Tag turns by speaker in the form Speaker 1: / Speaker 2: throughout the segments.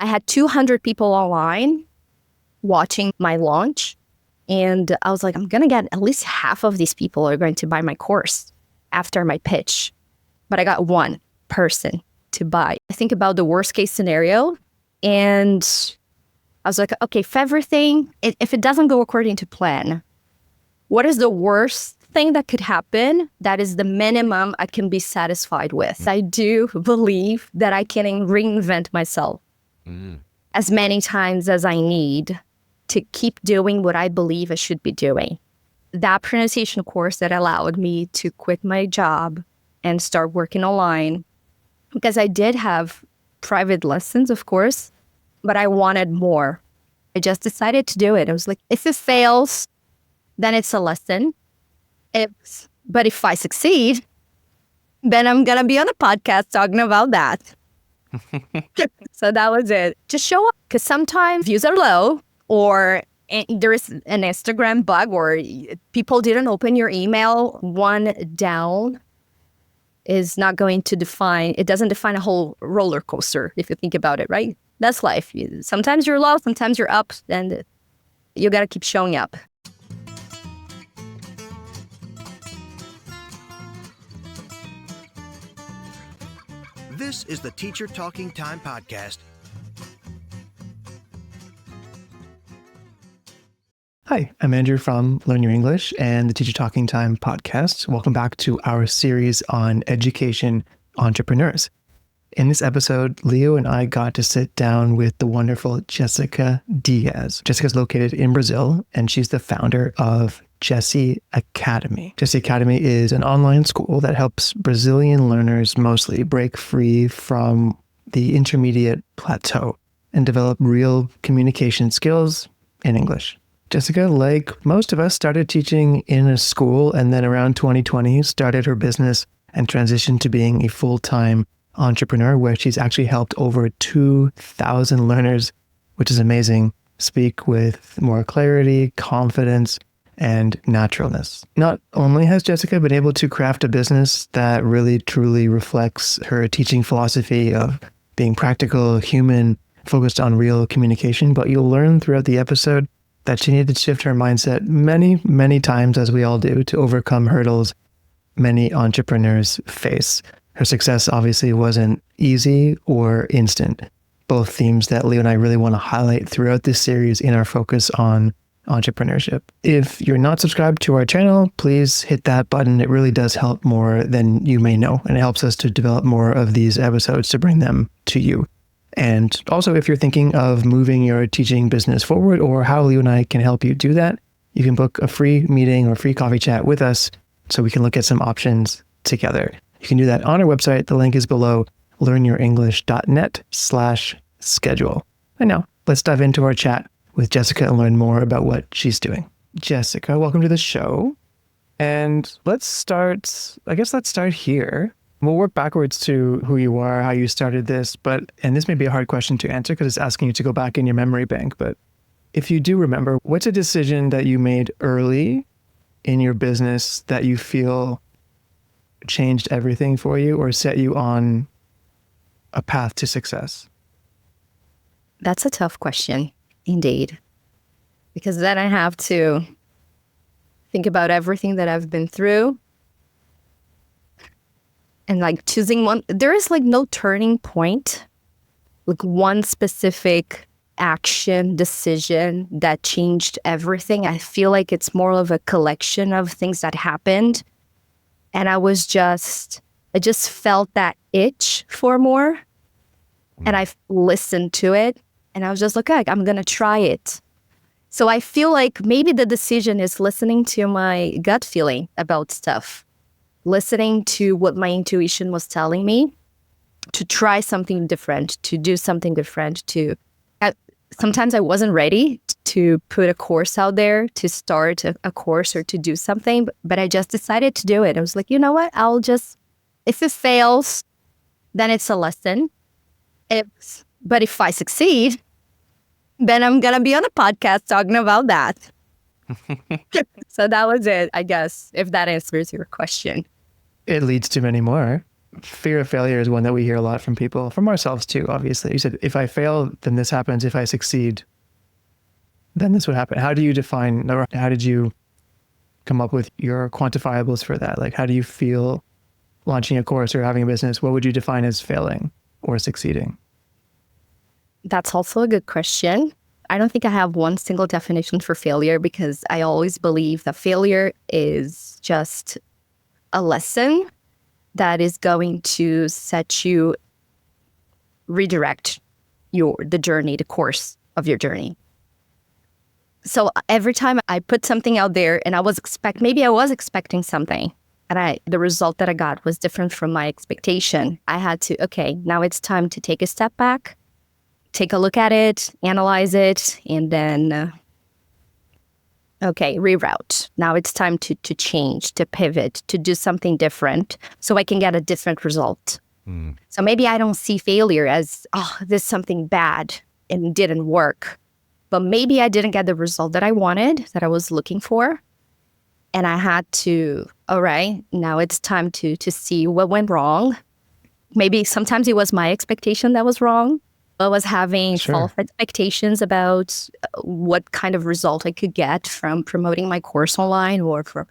Speaker 1: I had 200 people online watching my launch. And I was like, I'm going to get at least half of these people are going to buy my course after my pitch. But I got one person to buy. I think about the worst case scenario. And I was like, okay, if everything, if it doesn't go according to plan, what is the worst thing that could happen? That is the minimum I can be satisfied with. I do believe that I can reinvent myself as many times as I need to keep doing what I believe I should be doing. That pronunciation course that allowed me to quit my job and start working online, because I did have private lessons, of course, but I wanted more. I just decided to do it. I was like, if it fails, then it's a lesson. But if I succeed, then I'm going to be on a podcast talking about that. So that was it. Just show up, because sometimes views are low, or there is an Instagram bug, or people didn't open your email. One down is not going to define, it doesn't define a whole roller coaster, if you think about it, right? That's life. Sometimes you're low, sometimes you're up, and you got to keep showing up.
Speaker 2: This is the Teacher Talking Time podcast.
Speaker 3: Hi, I'm Andrew from Learn Your English and the Teacher Talking Time podcast. Welcome back to our series on education entrepreneurs. In this episode, Leo and I got to sit down with the wonderful Jessica Diaz. Jessica's located in Brazil, and she's the founder of Jessy Academy. Jessy Academy is an online school that helps Brazilian learners mostly break free from the intermediate plateau and develop real communication skills in English. Jessica, like most of us, started teaching in a school, and then around 2020 started her business and transitioned to being a full-time entrepreneur, where she's actually helped over 2,000 learners, which is amazing, speak with more clarity, confidence, and naturalness. Not only has Jessica been able to craft a business that really truly reflects her teaching philosophy of being practical, human, focused on real communication, but you'll learn throughout the episode that she needed to shift her mindset many, many times, as we all do, to overcome hurdles many entrepreneurs face. Her success obviously wasn't easy or instant, both themes that Leo and I really want to highlight throughout this series in our focus on entrepreneurship. If you're not subscribed to our channel, please hit that button. It really does help more than you may know, and it helps us to develop more of these episodes to bring them to you. And also, if you're thinking of moving your teaching business forward, or how Leo and I can help you do that, you can book a free meeting or free coffee chat with us so we can look at some options together. You can do that on our website. The link is below, learnyourenglish.net/schedule. And now let's dive into our chat with Jessica and learn more about what she's doing. Jessica, welcome to the show. And let's start here. We'll work backwards to who you are, how you started this, and this may be a hard question to answer because it's asking you to go back in your memory bank, but if you do remember, what's a decision that you made early in your business that you feel changed everything for you or set you on a path to success?
Speaker 1: That's a tough question, indeed. Because then I have to think about everything that I've been through. And like choosing one, there is like no turning point, like one specific action, decision that changed everything. I feel like it's more of a collection of things that happened. And I just felt that itch for more. And I listened to it. And I was just like, okay, I'm going to try it. So I feel like maybe the decision is listening to my gut feeling about stuff. Listening to what my intuition was telling me, to try something different, to do something different. Sometimes I wasn't ready to put a course out there, to start a course or to do something, but I just decided to do it. I was like, you know what? If it fails, then it's a lesson. But if I succeed, then I'm going to be on a podcast talking about that. So that was it, I guess, if that answers your question.
Speaker 3: It leads to many more. fear of failure is one that we hear a lot from people, from ourselves too, obviously. You said, if I fail, then this happens. If I succeed, then this would happen. How do you define, or how did you come up with your quantifiables for that? Like, how do you feel launching a course or having a business? What would you define as failing or succeeding?
Speaker 1: That's also a good question. I don't think I have one single definition for failure, because I always believe that failure is just a lesson that is going to set you, redirect the journey, the course of your journey. So every time I put something out there and maybe I was expecting something, and the result that I got was different from my expectation, I had to, okay, now it's time to take a step back, take a look at it, analyze it, and then, reroute. Now it's time to change, to pivot, to do something different so I can get a different result. So maybe I don't see failure as, this is something bad and it didn't work. But maybe I didn't get the result that I wanted, that I was looking for. And I had to, all right, now it's time to see what went wrong. Maybe sometimes it was my expectation that was wrong. I was having false expectations about what kind of result I could get from promoting my course online, or for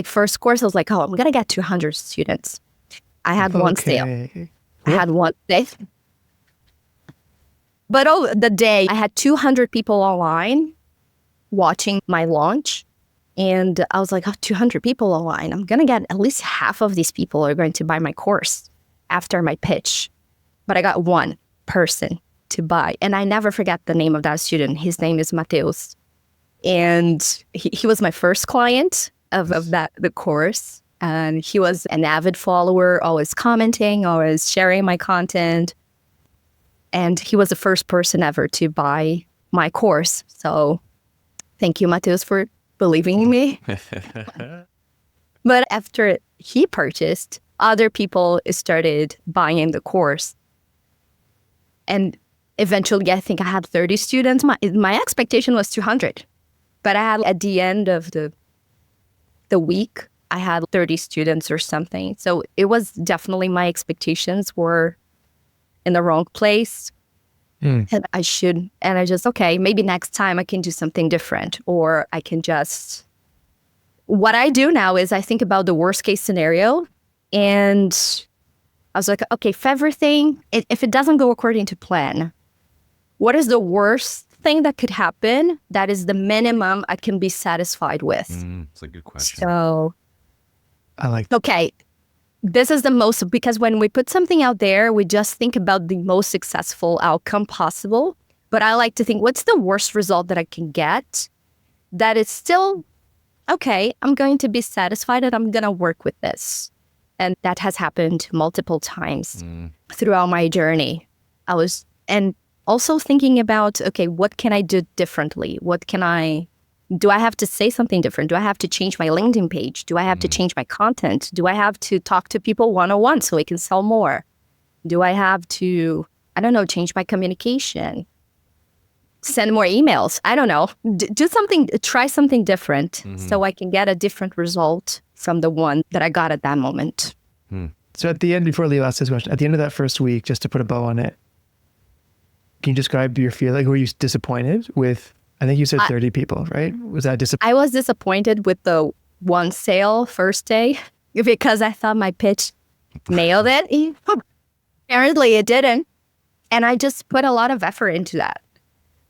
Speaker 1: first course, I was like, I'm going to get 200 students. I had one sale. I had one day. But the day I had 200 people online watching my launch. And I was like, 200 people online. I'm going to get at least half of these people are going to buy my course after my pitch. But I got one person to buy. And I never forget the name of that student. His name is Mateus. And he was my first client of the course. And he was an avid follower, always commenting, always sharing my content. And he was the first person ever to buy my course. So thank you, Mateus, for believing in me. But after he purchased, other people started buying the course. And eventually, I think I had 30 students. My expectation was 200. But I had, at the end of the week, I had 30 students or something. So it was definitely, my expectations were in the wrong place. And I just, okay, maybe next time I can do something different, or I can just, what I do now is I think about the worst case scenario, and I was like, okay, if it doesn't go according to plan, what is the worst thing that could happen that is the minimum I can be satisfied with?
Speaker 4: It's a good question.
Speaker 1: So
Speaker 3: I like that.
Speaker 1: Okay, this is the most, because when we put something out there, we just think about the most successful outcome possible. But I like to think, what's the worst result that I can get that is still, okay, I'm going to be satisfied and I'm going to work with this. And that has happened multiple times throughout my journey. And also thinking about, okay, what can I do differently? Do I have to say something different? Do I have to change my LinkedIn page? Do I have to change my content? Do I have to talk to people one-on-one so I can sell more? Do I have to, change my communication? Send more emails? I don't know. Do something, try something different so I can get a different result from the one that I got at that moment.
Speaker 3: So at the end, before Leo asks this question, at the end of that first week, just to put a bow on it, can you describe your feeling? Were you disappointed with, I think you said 30 people, right? Was that disappointing?
Speaker 1: I was disappointed with the one sale first day because I thought my pitch nailed it. Apparently it didn't. And I just put a lot of effort into that.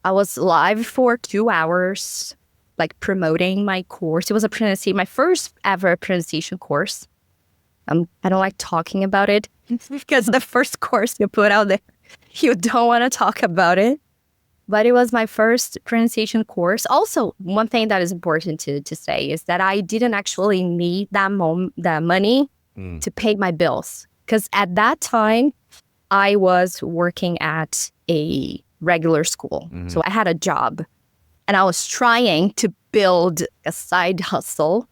Speaker 1: I was live for 2 hours, promoting my course. It was my first ever pronunciation course. I don't like talking about it because the first course you put out there, you don't want to talk about it. But it was my first pronunciation course. Also, one thing that is important to say is that I didn't actually need that money to pay my bills. Because at that time, I was working at a regular school. So I had a job. And I was trying to build a side hustle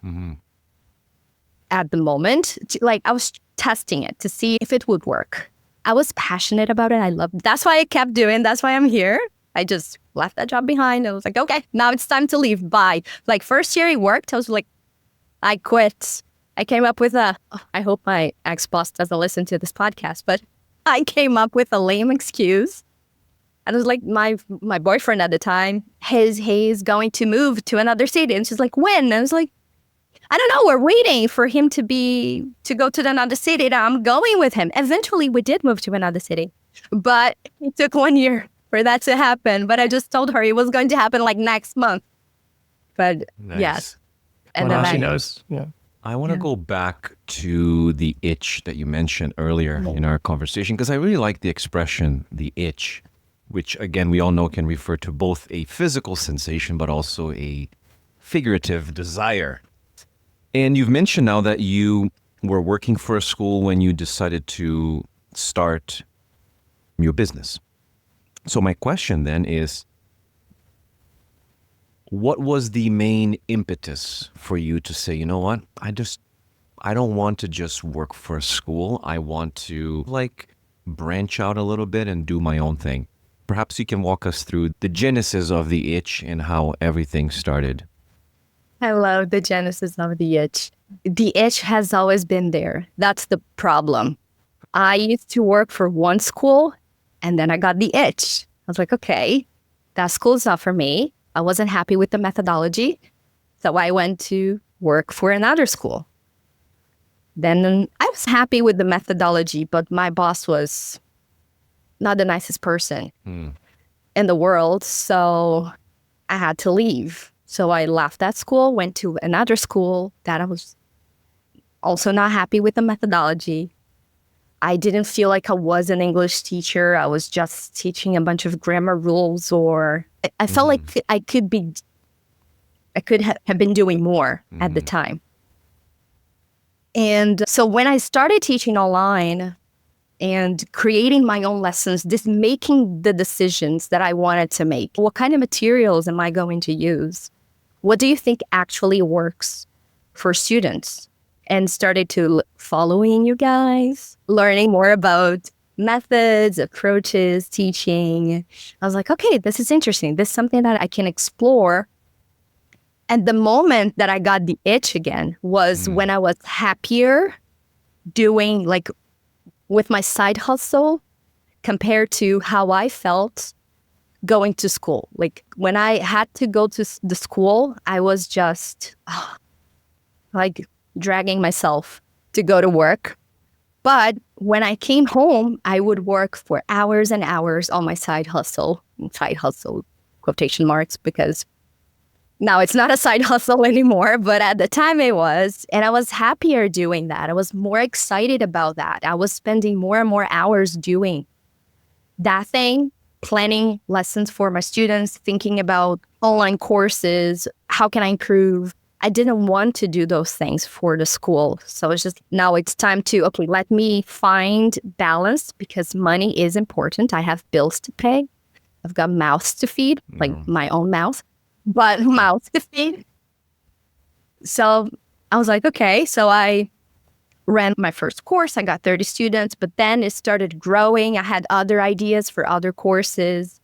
Speaker 1: at the moment. I was testing it to see if it would work. I was passionate about it. That's why I kept doing. That's why I'm here. I just left that job behind. I was like, okay, now it's time to leave. Bye. First year it worked. I was like, I quit. I came up with I hope my ex-boss doesn't listen to this podcast, but I came up with a lame excuse. And it was like my boyfriend at the time, he's going to move to another city. And she's like, when? And I was like, I don't know. We're waiting for him to go to another city. And I'm going with him. Eventually, we did move to another city, but it took 1 year for that to happen. But I just told her it was going to happen like next month. But yes.
Speaker 3: And well, now she knows. Yeah.
Speaker 4: I want to go back to the itch that you mentioned earlier in our conversation, because I really like the expression, the itch, which again, we all know can refer to both a physical sensation, but also a figurative desire. And you've mentioned now that you were working for a school when you decided to start your business. So my question then is, what was the main impetus for you to say, you know what, I don't want to just work for a school. I want to branch out a little bit and do my own thing. Perhaps you can walk us through the genesis of the itch and how everything started.
Speaker 1: I love the genesis of the itch. The itch has always been there. That's the problem. I used to work for one school and then I got the itch. I was like, okay, that school's not for me. I wasn't happy with the methodology. So I went to work for another school. Then I was happy with the methodology, but my boss was not the nicest person in the world. So I had to leave. So I left that school, went to another school that I was also not happy with the methodology. I didn't feel like I was an English teacher. I was just teaching a bunch of grammar rules, or I felt like I could have been doing more at the time. And so when I started teaching online and creating my own lessons, just making the decisions that I wanted to make, what kind of materials am I going to use? What do you think actually works for students? And started to following you guys, learning more about methods, approaches, teaching. I was like, okay, this is interesting. This is something that I can explore. And the moment that I got the itch again was when I was happier doing with my side hustle compared to how I felt going to school. Like when I had to go to the school, I was just dragging myself to go to work. But when I came home, I would work for hours and hours on my side hustle, quotation marks, because now it's not a side hustle anymore, but at the time it was. And I was happier doing that. I was more excited about that. I was spending more and more hours doing that thing, planning lessons for my students, thinking about online courses, how can I improve? I didn't want to do those things for the school. So it's just, now it's time to, okay, let me find balance, because money is important. I have bills to pay. I've got mouths to feed, like my own mouth, but mouths to feed. So I was like, okay. So I ran my first course. I got 30 students, but then it started growing. I had other ideas for other courses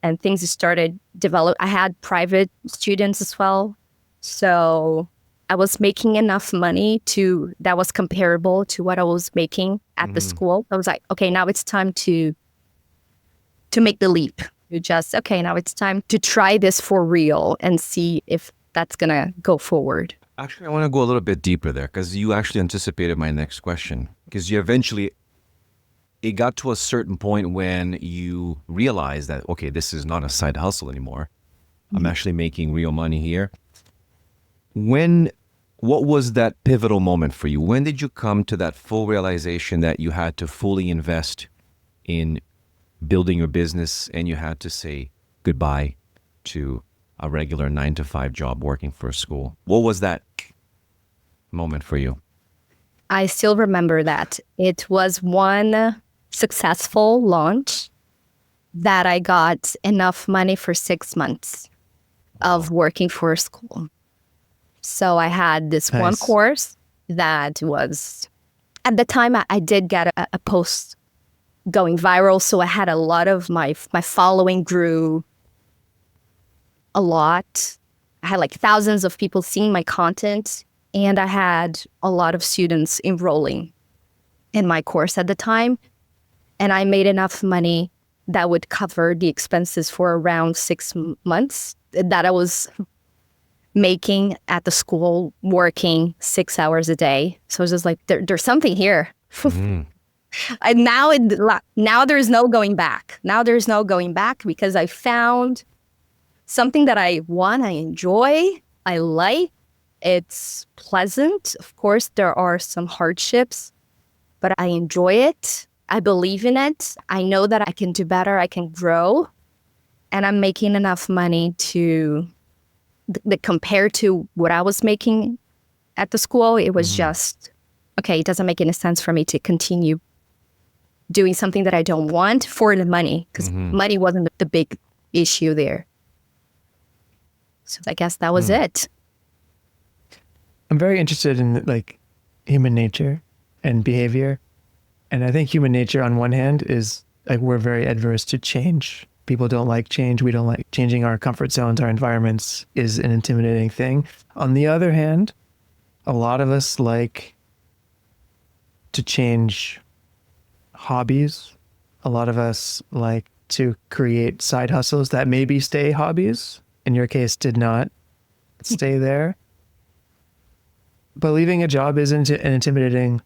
Speaker 1: and things started develop. I had private students as well. So I was making enough money that was comparable to what I was making at the school. I was like, okay, now it's time to make the leap. Now it's time to try this for real and see if that's going to go forward.
Speaker 4: Actually, I want to go a little bit deeper there, because you actually anticipated my next question. Because it got to a certain point when you realized that, okay, this is not a side hustle anymore. I'm actually making real money here. What was that pivotal moment for you? When did you come to that full realization that you had to fully invest in building your business and you had to say goodbye to a regular 9-to-5 job working for a school? What was that moment for you?
Speaker 1: I still remember that. It was one successful launch that I got enough money for 6 months of working for a school. So I had this one course that was, at the time, I did get a post going viral. So I had a lot of my following grew a lot. I had thousands of people seeing my content. And I had a lot of students enrolling in my course at the time. And I made enough money that would cover the expenses for around 6 months that I was making at the school, working 6 hours a day. So I was just like, there's something here. And now there's no going back. Now there's no going back because I found something that I want, I enjoy, I like. It's pleasant. Of course, there are some hardships, but I enjoy it. I believe in it. I know that I can do better. I can grow. And I'm making enough money to compared to what I was making at the school. It was just, okay, it doesn't make any sense for me to continue doing something that I don't want for the money, because money wasn't the big issue there. So I guess that was it.
Speaker 3: I'm very interested in like human nature and behavior. And I think human nature on one hand is like we're very adverse to change. People don't like change. We don't like changing our comfort zones. Our environments is an intimidating thing. On the other hand, a lot of us like to change hobbies. A lot of us like to create side hustles that maybe stay hobbies. In your case, did not stay there. But leaving a job isn't an intimidating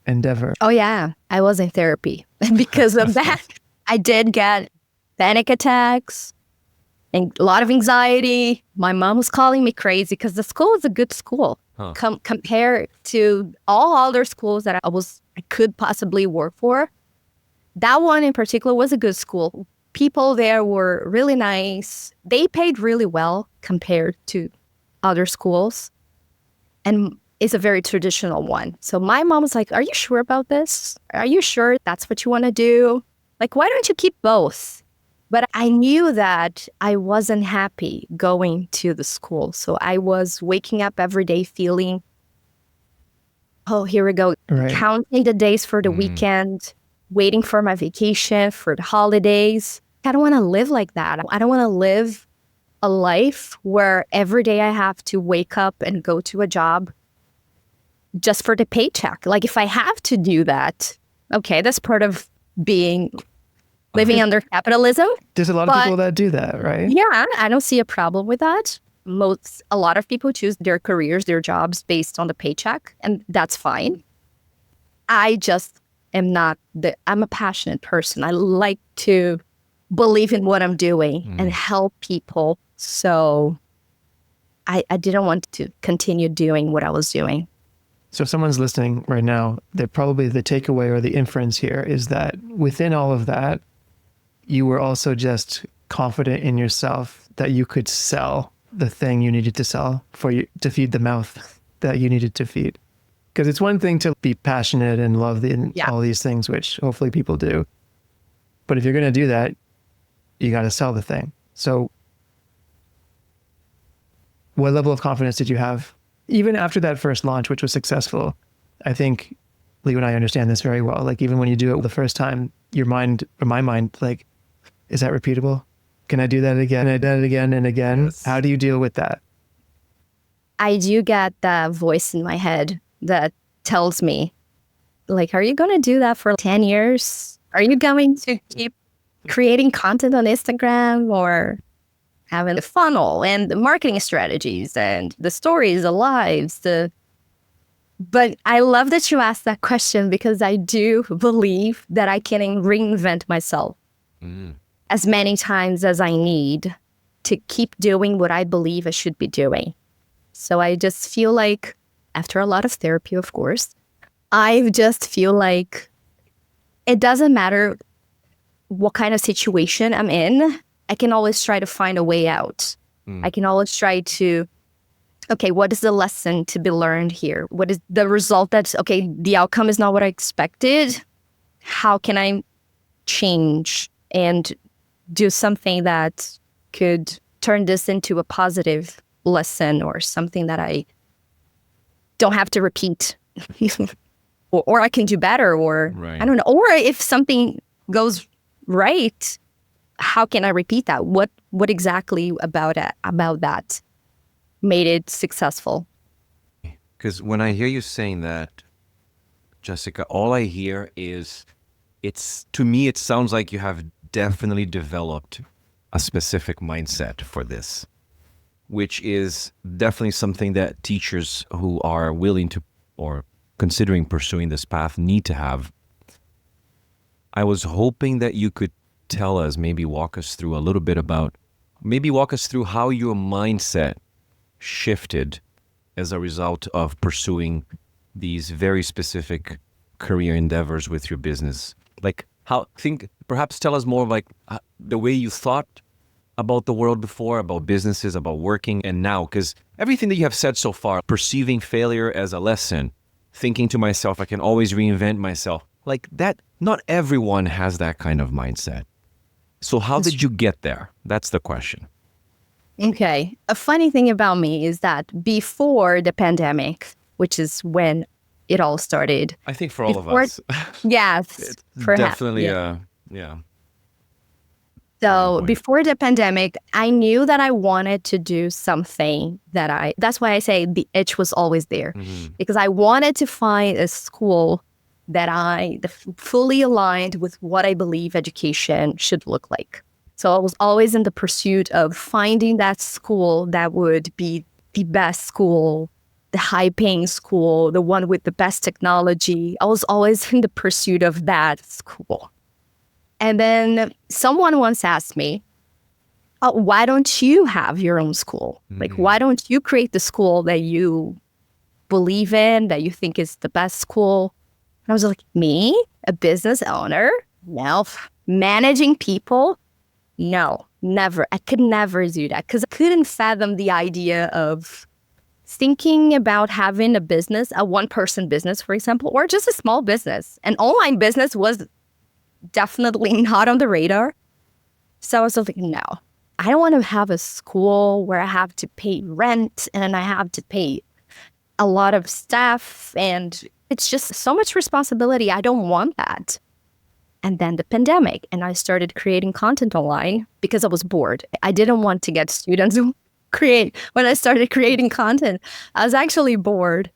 Speaker 3: endeavor.
Speaker 1: Oh, yeah. I was in therapy because of that. I did get panic attacks and a lot of anxiety. My mom was calling me crazy because the school was a good school compared to all other schools that I could possibly work for. That one in particular was a good school. People there were really nice. They paid really well compared to other schools. And it's a very traditional one. So my mom was like, are you sure about this? Are you sure that's what you want to do? Like, why don't you keep both? But I knew that I wasn't happy going to the school. So I was waking up every day feeling, oh, here we go.
Speaker 3: Right.
Speaker 1: Counting the days for the weekend, waiting for my vacation, for the holidays. I don't want to live like that. I don't want to live a life where every day I have to wake up and go to a job just for the paycheck. Like if I have to do that, okay, that's part of living under capitalism.
Speaker 3: There's a lot of people that do that, right?
Speaker 1: Yeah, I don't see a problem with that. A lot of people choose their careers, their jobs based on the paycheck, and that's fine. I just am not I'm a passionate person. I like to believe in what I'm doing and help people. So I didn't want to continue doing what I was doing.
Speaker 3: So if someone's listening right now, they're probably the takeaway or the inference here is that within all of that, you were also just confident in yourself that you could sell the thing you needed to sell to feed the mouth that you needed to feed. Because it's one thing to be passionate and love all these things, which hopefully people do. But if you're going to do that, you got to sell the thing. So what level of confidence did you have? Even after that first launch, which was successful, I think Leo and I understand this very well. Like even when you do it the first time, my mind, like, is that repeatable? Can I do that again? And I did it again and again. Yes. How do you deal with that?
Speaker 1: I do get that voice in my head that tells me, like, are you going to do that for 10 years? Are you going to keep creating content on Instagram or having the funnel and the marketing strategies and the stories, the lives, But I love that you asked that question because I do believe that I can reinvent myself as many times as I need to keep doing what I believe I should be doing. So I just feel like, after a lot of therapy, of course, I just feel like it doesn't matter what kind of situation I'm in. I can always try to find a way out. I can always try to, okay, what is the lesson to be learned here? What is the result the outcome is not what I expected. How can I change and do something that could turn this into a positive lesson or something that I don't have to repeat or I can do better or I don't know. Or if something goes right, how can I repeat that? What exactly about that made it successful?
Speaker 4: Because when I hear you saying that, Jessica, all I hear is to me, it sounds like you have definitely developed a specific mindset for this, which is definitely something that teachers who are willing to or considering pursuing this path need to have. I was hoping that you could tell us, maybe walk us through how your mindset shifted as a result of pursuing these very specific career endeavors with your business. Like perhaps tell us more like the way you thought about the world before, about businesses, about working, and now, because everything that you have said so far, perceiving failure as a lesson, thinking to myself, I can always reinvent myself, like that, not everyone has that kind of mindset. So how did you get there? That's the question.
Speaker 1: Okay. A funny thing about me is that before the pandemic, which is when it all started.
Speaker 4: I think for all of us.
Speaker 1: Yes.
Speaker 4: Definitely,
Speaker 1: yeah. So before the pandemic, I knew that I wanted to do something that's why I say the itch was always there, because I wanted to find a school that fully aligned with what I believe education should look like. So I was always in the pursuit of finding that school that would be the best school, the high-paying school, the one with the best technology. I was always in the pursuit of that school. And then someone once asked me, why don't you have your own school? Like, why don't you create the school that you believe in, that you think is the best school? And I was like, me? A business owner? No. Managing people? No, never. I could never do that because I couldn't fathom the idea of thinking about having a business, a one-person business, for example, or just a small business. An online business was definitely not on the radar. So I was like, no, I don't want to have a school where I have to pay rent and I have to pay a lot of staff and it's just so much responsibility. I don't want that. And then the pandemic, and I started creating content online because I was bored. I didn't want to get students to create. When I started creating content, I was actually bored.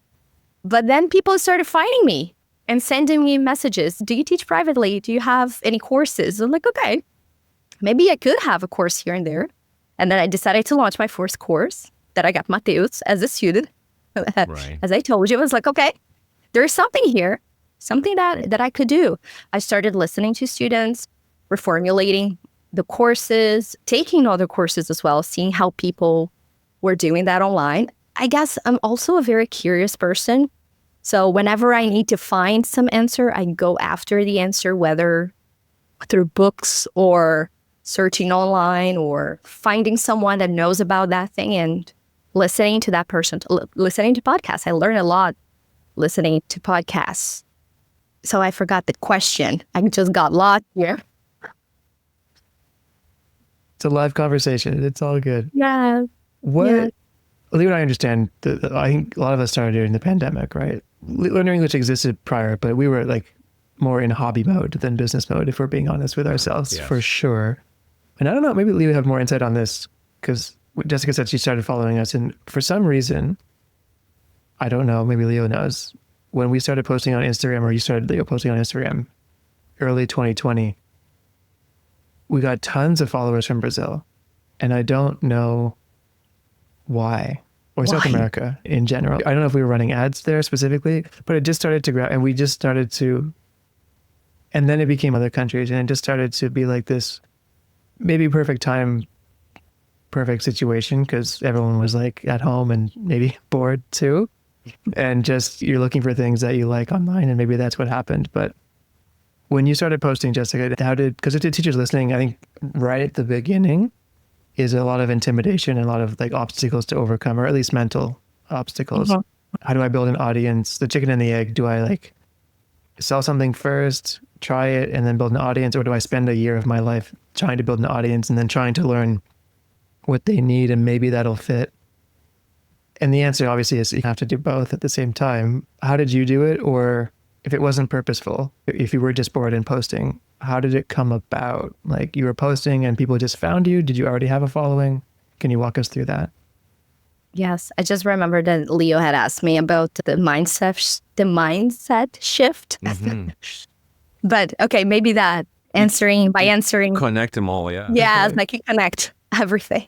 Speaker 1: But then people started finding me and sending me messages. Do you teach privately? Do you have any courses? I'm like, okay, maybe I could have a course here and there. And then I decided to launch my first course that I got Mateus as a student. Right. As I told you, I was like, okay, there's something here. Something that I could do. I started listening to students, reformulating the courses, taking other courses as well, seeing how people were doing that online. I guess I'm also a very curious person. So whenever I need to find some answer, I go after the answer, whether through books or searching online or finding someone that knows about that thing and listening to that person, listening to podcasts. I learn a lot listening to podcasts. So I forgot the question. I just got lost here.
Speaker 3: It's a live conversation. It's all good.
Speaker 1: Yeah.
Speaker 3: Leo and I understand I think a lot of us started during the pandemic, right? Learning English existed prior, but we were like more in hobby mode than business mode, if we're being honest with ourselves, for sure. And I don't know, maybe Leo would have more insight on this because Jessica said she started following us. And for some reason, I don't know, maybe Leo knows, when we started posting on Instagram, or you started, Leo, posting on Instagram, early 2020, we got tons of followers from Brazil. And I don't know why, or South America in general. I don't know if we were running ads there specifically, but it just started to grow, and we just started to, and then it became other countries, and it just started to be like this maybe perfect time, perfect situation, because everyone was like at home and maybe bored too. And just you're looking for things that you like online, and maybe that's what happened. But when you started posting, Jessica, because if the teachers listening, I think right at the beginning is a lot of intimidation and a lot of like obstacles to overcome, or at least mental obstacles. How do I build an audience? The chicken and the egg. Do I like sell something first, try it, and then build an audience? Or do I spend a year of my life trying to build an audience and then trying to learn what they need, and maybe that'll fit? And the answer obviously is you have to do both at the same time. How did you do it? Or if it wasn't purposeful, if you were just bored and posting, how did it come about? Like you were posting and people just found you? Did you already have a following? Can you walk us through that?
Speaker 1: Yes, I just remember that Leo had asked me about the mindset shift. But okay, maybe that by answering.
Speaker 4: Connect them all, yeah.
Speaker 1: Yeah, I can connect everything.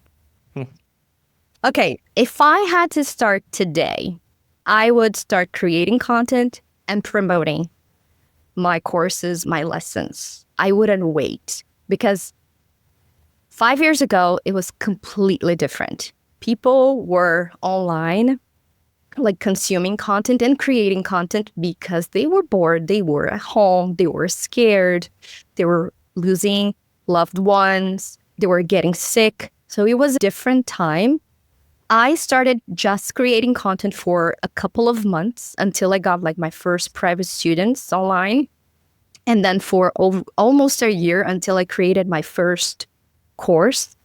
Speaker 1: Okay, if I had to start today, I would start creating content and promoting my courses, my lessons. I wouldn't wait because 5 years ago, it was completely different. People were online, like consuming content and creating content because they were bored, they were at home, they were scared, they were losing loved ones, they were getting sick. So it was a different time. I started just creating content for a couple of months until I got like my first private students online. And then for almost a year until I created my first course.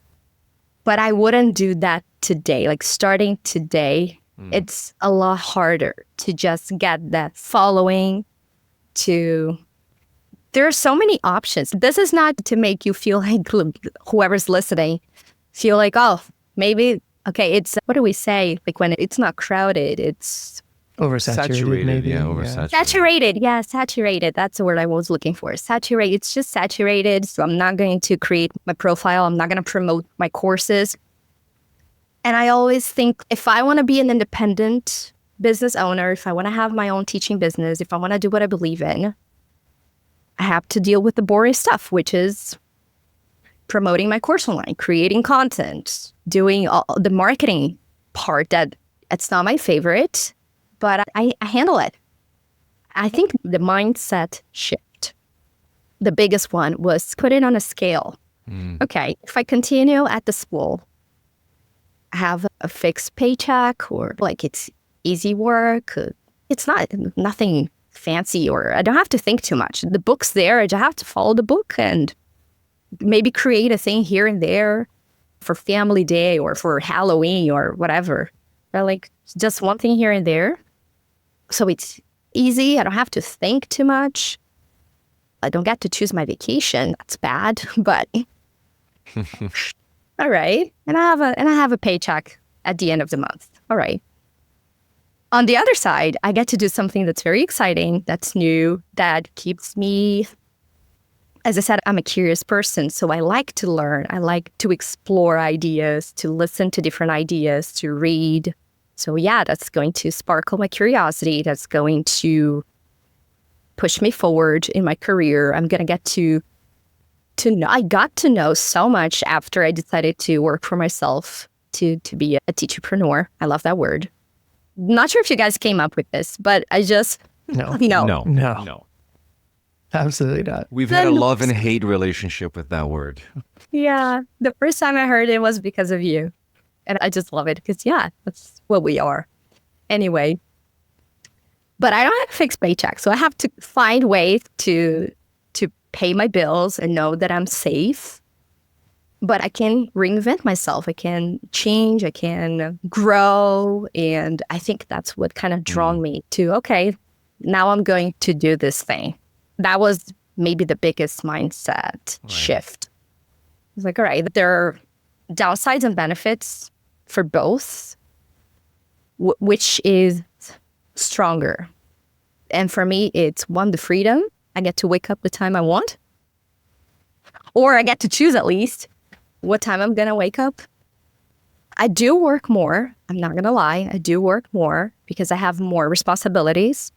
Speaker 1: But I wouldn't do that today. Like starting today, it's a lot harder to just get that following there are so many options. This is not to make you feel like whoever's listening feel like, oh, maybe, okay, it's, what do we say? Like when it's not crowded, it's
Speaker 3: oversaturated, maybe.
Speaker 4: Yeah, oversaturated.
Speaker 1: Saturated. That's the word I was looking for. Saturated. It's just saturated. So I'm not going to create my profile. I'm not going to promote my courses. And I always think if I want to be an independent business owner, if I want to have my own teaching business, if I want to do what I believe in, I have to deal with the boring stuff, which is promoting my course online, creating content, doing all the marketing part that it's not my favorite, but I handle it. I think the mindset shift, the biggest one was put it on a scale. Okay, if I continue at the school, I have a fixed paycheck or like it's easy work. It's nothing fancy or I don't have to think too much. The book's there. I just have to follow the book and maybe create a thing here and there for family day or for Halloween or whatever. Or like just one thing here and there. So it's easy. I don't have to think too much. I don't get to choose my vacation. That's bad, but all right. And I have a paycheck at the end of the month. All right. On the other side, I get to do something that's very exciting, that's new, that keeps me, as I said, I'm a curious person. So I like to learn. I like to explore ideas, to listen to different ideas, to read. So yeah, that's going to sparkle my curiosity. That's going to push me forward in my career. I'm going to get to know. I got to know so much after I decided to work for myself, to be a teacherpreneur. I love that word. Not sure if you guys came up with this, but I just,
Speaker 3: No. Absolutely not.
Speaker 4: We've had a love and hate relationship with that word.
Speaker 1: Yeah. The first time I heard it was because of you. And I just love it because, yeah, that's what we are. Anyway. But I don't have a fixed paycheck. So I have to find ways to pay my bills and know that I'm safe. But I can reinvent myself. I can change. I can grow. And I think that's what kind of drawn me to, okay, now I'm going to do this thing. That was maybe the biggest mindset shift. It's like, all right, there are downsides and benefits for both. Which is stronger? And for me, it's one, the freedom. I get to wake up the time I want. Or I get to choose at least what time I'm going to wake up. I do work more. I'm not going to lie. I do work more because I have more responsibilities.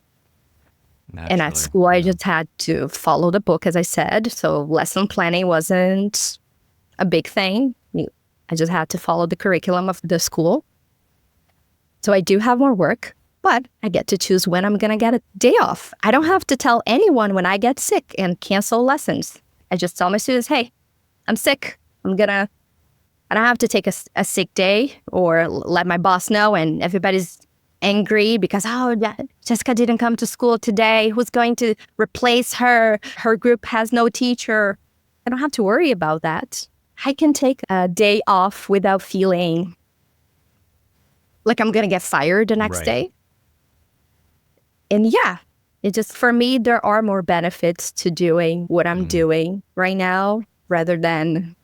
Speaker 1: Naturally. And at school, I just had to follow the book, as I said. So lesson planning wasn't a big thing. I just had to follow the curriculum of the school. So I do have more work, but I get to choose when I'm going to get a day off. I don't have to tell anyone when I get sick and cancel lessons. I just tell my students, hey, I'm sick. I don't have to take a sick day or let my boss know and everybody's angry because, oh, Jessica didn't come to school today. Who's going to replace her? Her group has no teacher. I don't have to worry about that. I can take a day off without feeling like I'm going to get fired the next day. And yeah, it just, for me, there are more benefits to doing what I'm doing right now rather than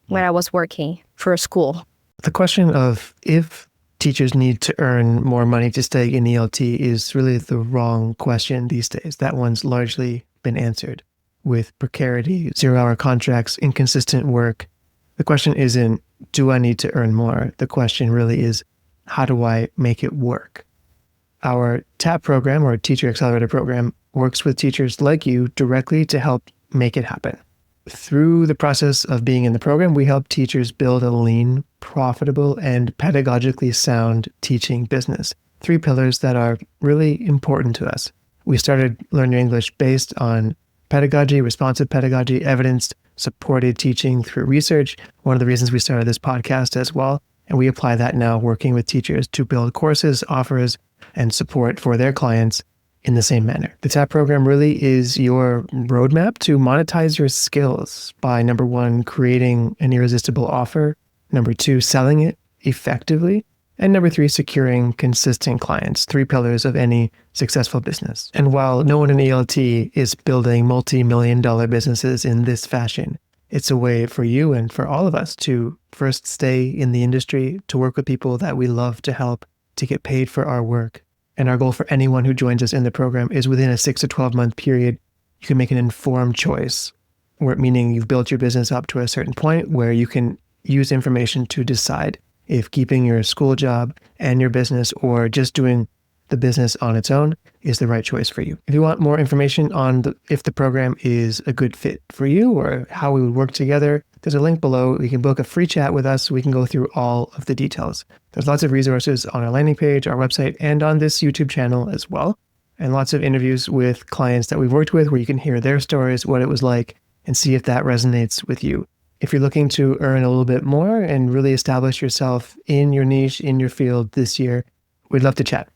Speaker 1: when I was working for a school.
Speaker 3: The question of if teachers need to earn more money to stay in ELT is really the wrong question these days. That one's largely been answered with precarity, 0-hour contracts, inconsistent work. The question isn't, do I need to earn more? The question really is, how do I make it work? Our TAP program, or Teacher Accelerator program, works with teachers like you directly to help make it happen. Through the process of being in the program, we help teachers build a lean, profitable, and pedagogically sound teaching business. 3 pillars that are really important to us. We started Learn Your English based on pedagogy, responsive pedagogy, evidence-supported teaching through research. One of the reasons we started this podcast as well. And we apply that now working with teachers to build courses, offers, and support for their clients in the same manner. The TAP program really is your roadmap to monetize your skills by, number 1, creating an irresistible offer, number 2, selling it effectively, and number 3, securing consistent clients, 3 pillars of any successful business. And while no one in ELT is building multi-million-dollar businesses in this fashion, it's a way for you and for all of us to first stay in the industry, to work with people that we love to help, to get paid for our work. And our goal for anyone who joins us in the program is within a 6 to 12 month period, you can make an informed choice, meaning you've built your business up to a certain point where you can use information to decide if keeping your school job and your business or just doing the business on its own is the right choice for you. If you want more information on if the program is a good fit for you or how we would work together, there's a link below. You can book a free chat with us. We can go through all of the details. There's lots of resources on our landing page, our website, and on this YouTube channel as well. And lots of interviews with clients that we've worked with where you can hear their stories, what it was like, and see if that resonates with you. If you're looking to earn a little bit more and really establish yourself in your niche, in your field this year, we'd love to chat.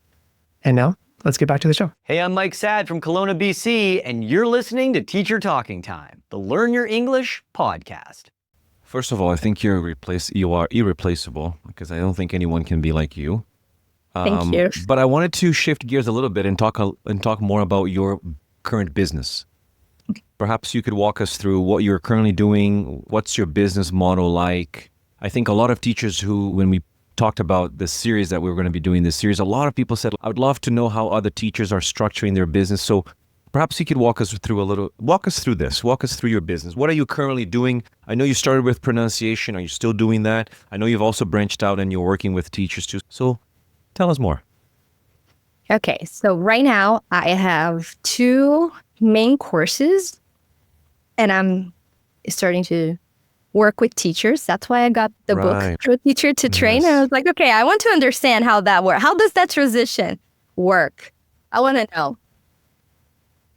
Speaker 3: And now, let's get back to the show.
Speaker 5: Hey, I'm Mike Sad from Kelowna, BC, and you're listening to Teacher Talking Time, the Learn Your English podcast.
Speaker 4: First of all, I think you are irreplaceable because I don't think anyone can be like you.
Speaker 1: Thank you.
Speaker 4: But I wanted to shift gears a little bit and talk more about your current business. Perhaps you could walk us through what you're currently doing. What's your business model like? I think a lot of teachers who, when we talked about this series that we were going to be doing this series, a lot of people said, I would love to know how other teachers are structuring their business. So perhaps you could walk us through your business. What are you currently doing? I know you started with pronunciation. Are you still doing that? I know you've also branched out and you're working with teachers too. So tell us more.
Speaker 1: Okay, so right now I have 2 main courses and I'm starting to work with teachers. That's why I got the book, For Teacher to Train.
Speaker 4: Yes.
Speaker 1: And I was like, okay, I want to understand how that works. How does that transition work? I want to know.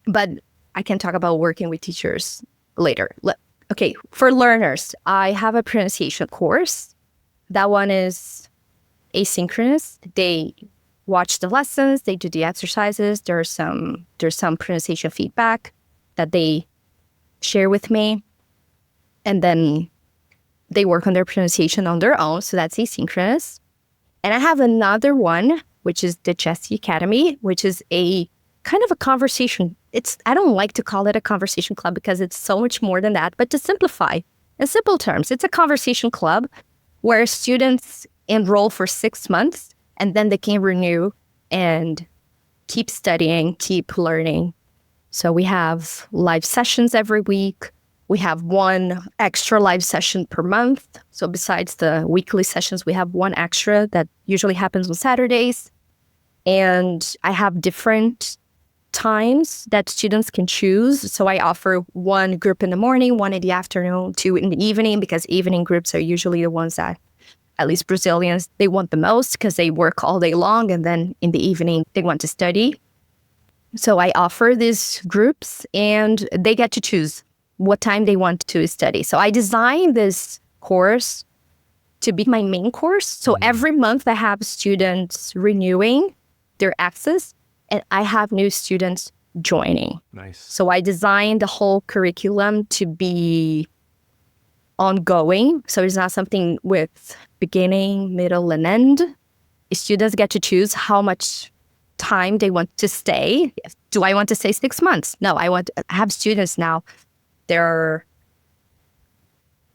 Speaker 1: But I can talk about working with teachers later. Okay, for learners, I have a pronunciation course. That one is asynchronous. They watch the lessons, they do the exercises. There's some pronunciation feedback that they share with me. And then they work on their pronunciation on their own. So that's asynchronous. And I have another one, which is the Jessy Academy, which is a kind of a conversation. I don't like to call it a conversation club because it's so much more than that. But to simplify, in simple terms, it's a conversation club where students enroll for 6 months and then they can renew and keep studying, keep learning. So we have live sessions every week. We have 1 extra live session per month. So besides the weekly sessions, we have 1 extra that usually happens on Saturdays. And I have different times that students can choose. So I offer 1 group in the morning, 1 in the afternoon, 2 in the evening, because evening groups are usually the ones that, at least Brazilians, they want the most because they work all day long. And then in the evening, they want to study. So I offer these groups and they get to choose what time they want to study. So I designed this course to be my main course. So every month I have students renewing their access and I have new students joining.
Speaker 4: Nice.
Speaker 1: So I designed the whole curriculum to be ongoing. So it's not something with beginning, middle, and end. Students get to choose how much time they want to stay. Do I want to stay 6 months? No, I have students now. They're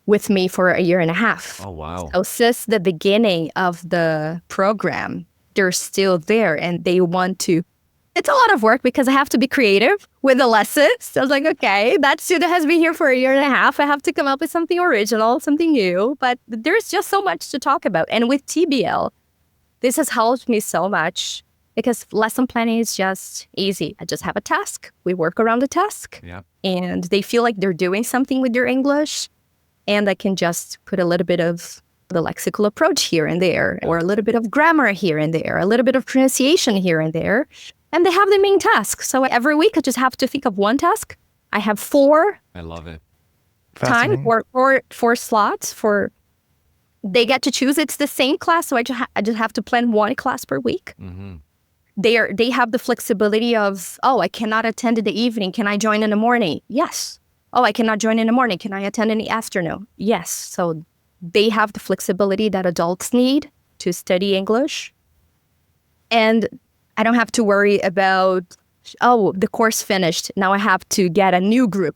Speaker 1: with me for a year and a half.
Speaker 4: Oh, wow.
Speaker 1: So since the beginning of the program, they're still there and they want to. It's a lot of work because I have to be creative with the lessons. So I was like, okay, that student has been here for a year and a half. I have to come up with something original, something new. But there's just so much to talk about. And with TBL, this has helped me so much because lesson planning is just easy. I just have a task. We work around the task.
Speaker 4: Yeah.
Speaker 1: And they feel like they're doing something with their English. And I can just put a little bit of the lexical approach here and there, or a little bit of grammar here and there, a little bit of pronunciation here and there. And they have the main task. So every week I just have to think of one task. I have 4
Speaker 4: I love it.
Speaker 1: time or 4 slots for, they get to choose. It's the same class. So I just have to plan 1 class per week.
Speaker 4: Mm-hmm.
Speaker 1: They have the flexibility of, oh, I cannot attend in the evening. Can I join in the morning? Yes. Oh, I cannot join in the morning. Can I attend in the afternoon? Yes. So they have the flexibility that adults need to study English. And I don't have to worry about, oh, the course finished. Now I have to get a new group.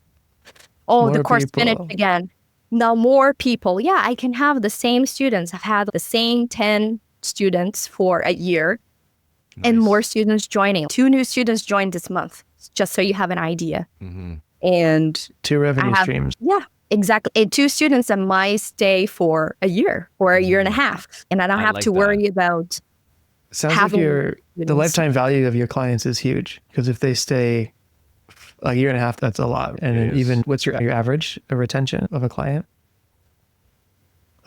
Speaker 1: Oh,
Speaker 3: More
Speaker 1: the course
Speaker 3: people.
Speaker 1: finished again. Now more people. Yeah, I can have the same students. I've had the same 10 students for a year and
Speaker 4: Nice.
Speaker 1: more students joining. 2 new students joined this month, just so you have an idea.
Speaker 4: Mm-hmm.
Speaker 1: And
Speaker 3: 2 revenue
Speaker 1: I have-
Speaker 3: streams.
Speaker 1: yeah, exactly. And 2 students that might stay for a year or a year and a half. And I don't
Speaker 4: I
Speaker 1: have
Speaker 4: like
Speaker 1: to
Speaker 4: that.
Speaker 1: worry about
Speaker 3: Sounds like
Speaker 1: having
Speaker 3: the
Speaker 1: students.
Speaker 3: lifetime value of your clients is huge, because if they stay a year and a half, that's a lot. And
Speaker 4: It
Speaker 3: then
Speaker 4: is.
Speaker 3: even what's your average of retention of a client?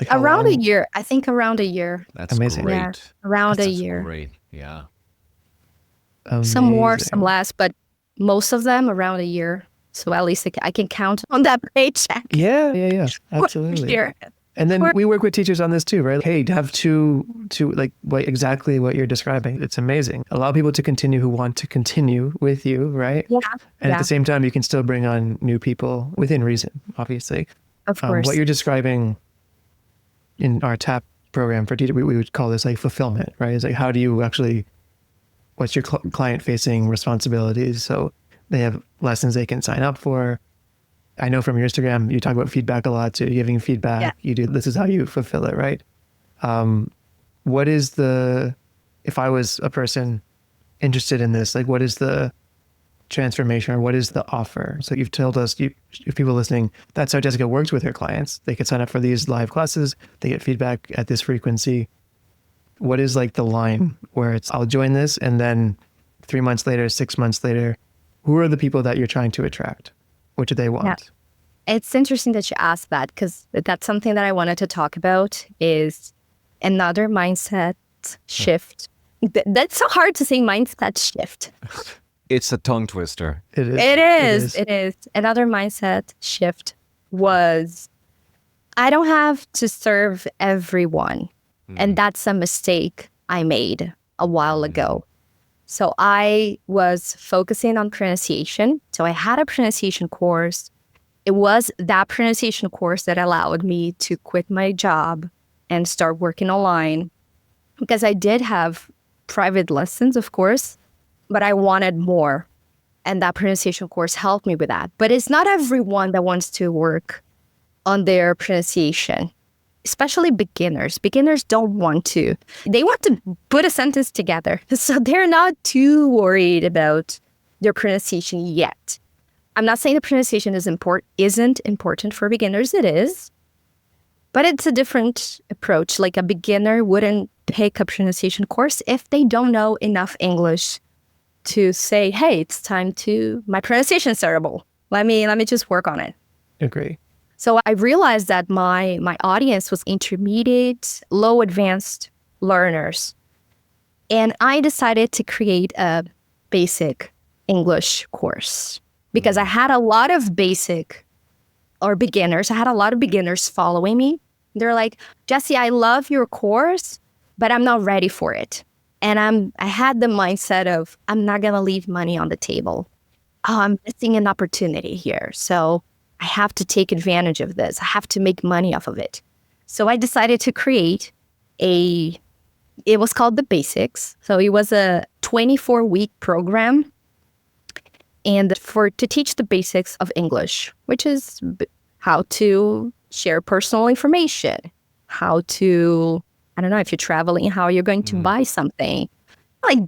Speaker 3: Like how
Speaker 1: around a
Speaker 3: long?
Speaker 1: year. I think around a year.
Speaker 4: That's
Speaker 3: Amazing.
Speaker 4: great.
Speaker 1: Yeah, around a
Speaker 4: That's
Speaker 1: year.
Speaker 4: great. Yeah.
Speaker 1: Some more,
Speaker 3: Amazing.
Speaker 1: some less, but most of them around a year. So at least I can count on that paycheck.
Speaker 3: Yeah,
Speaker 1: for
Speaker 3: absolutely.
Speaker 1: a year.
Speaker 3: And then
Speaker 1: For-
Speaker 3: we work with teachers on this too, right? Hey, to have two, like exactly what you're describing. It's amazing. Allow people to continue who want to continue with you, right?
Speaker 1: Yeah,
Speaker 3: And
Speaker 1: yeah,
Speaker 3: at the same time, you can still bring on new people within reason, obviously.
Speaker 1: of course.
Speaker 3: What you're describing in our TAP program for teacher, we would call this like fulfillment, right? It's like, how do you actually, what's your client facing responsibilities? So they have lessons they can sign up for. I know from your Instagram, you talk about feedback a lot. So you're giving feedback.
Speaker 1: Yeah.
Speaker 3: You do, this is how you fulfill it, right? What is if I was a person interested in this, like what is the transformation or what is the offer? So you've told us, if people listening, that's how Jessica works with her clients. They could sign up for these live classes. They get feedback at this frequency. What is like the line where it's, I'll join this, and then 3 months later, 6 months later, who are the people that you're trying to attract? What do they want?
Speaker 1: Yeah. It's interesting that you asked that, because that's something that I wanted to talk about, is another mindset shift. That's so hard to say, mindset shift.
Speaker 4: It's a tongue twister.
Speaker 3: It is.
Speaker 1: It is. Another mindset shift was, I don't have to serve everyone. And that's a mistake I made a while ago. So I was focusing on pronunciation. So I had a pronunciation course. It was that pronunciation course that allowed me to quit my job and start working online, because I did have private lessons, of course, but I wanted more. And that pronunciation course helped me with that. But it's not everyone that wants to work on their pronunciation, especially beginners. Beginners don't want to. They want to put a sentence together. So they're not too worried about their pronunciation yet. I'm not saying the pronunciation isn't important for beginners. It is. But it's a different approach. Like a beginner wouldn't take a pronunciation course if they don't know enough English to say, hey, it's time my pronunciation's terrible. Let me just work on it.
Speaker 3: Agree.
Speaker 1: So I realized that my audience was intermediate, low advanced learners. And I decided to create a basic English course, because I had a lot of basic or beginners. I had a lot of beginners following me. They're like, Jessy, I love your course, but I'm not ready for it. And I had the mindset of, I'm not going to leave money on the table. Oh, I'm missing an opportunity here. So I have to take advantage of this. I have to make money off of it. So I decided to create it was called The Basics. So it was a 24-week program, and to teach the basics of English, which is how to share personal information, how to, I don't know, if you're traveling, how you're going to buy something, like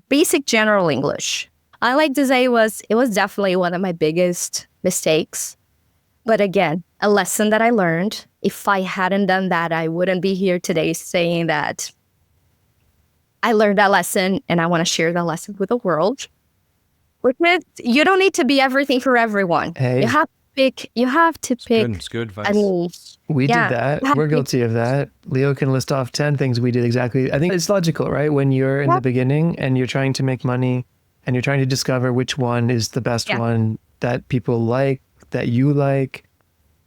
Speaker 1: basic general English. I like to say it was definitely one of my biggest mistakes. But again, a lesson that I learned. If I hadn't done that, I wouldn't be here today saying that I learned that lesson and I want to share that lesson with the world. Which is, you don't need to be everything for everyone.
Speaker 3: Hey.
Speaker 1: You have to pick.
Speaker 4: It's good advice.
Speaker 1: I mean,
Speaker 3: We
Speaker 1: yeah,
Speaker 3: did that.
Speaker 1: you have
Speaker 3: We're
Speaker 1: to-
Speaker 3: guilty of that. Leo can list off 10 things we did exactly. I think it's logical, right? When you're in the beginning and you're trying to make money and you're trying to discover which one is the best one that people like, that you like,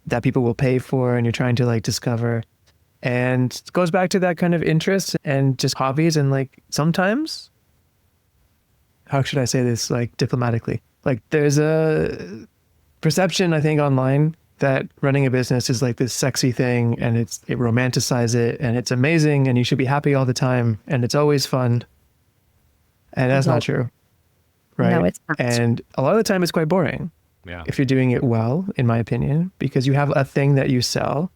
Speaker 3: that people will pay for, and you're trying to like discover. And it goes back to that kind of interest and just hobbies. And like sometimes, how should I say this like diplomatically? Like there's a perception, I think, online that running a business is like this sexy thing and it romanticizes it and it's amazing and you should be happy all the time and it's always fun. And that's not true. Right.
Speaker 1: No, it's not.
Speaker 3: And a lot of the time it's quite boring.
Speaker 4: Yeah.
Speaker 3: If you're doing it well, in my opinion, because you have a thing that you sell,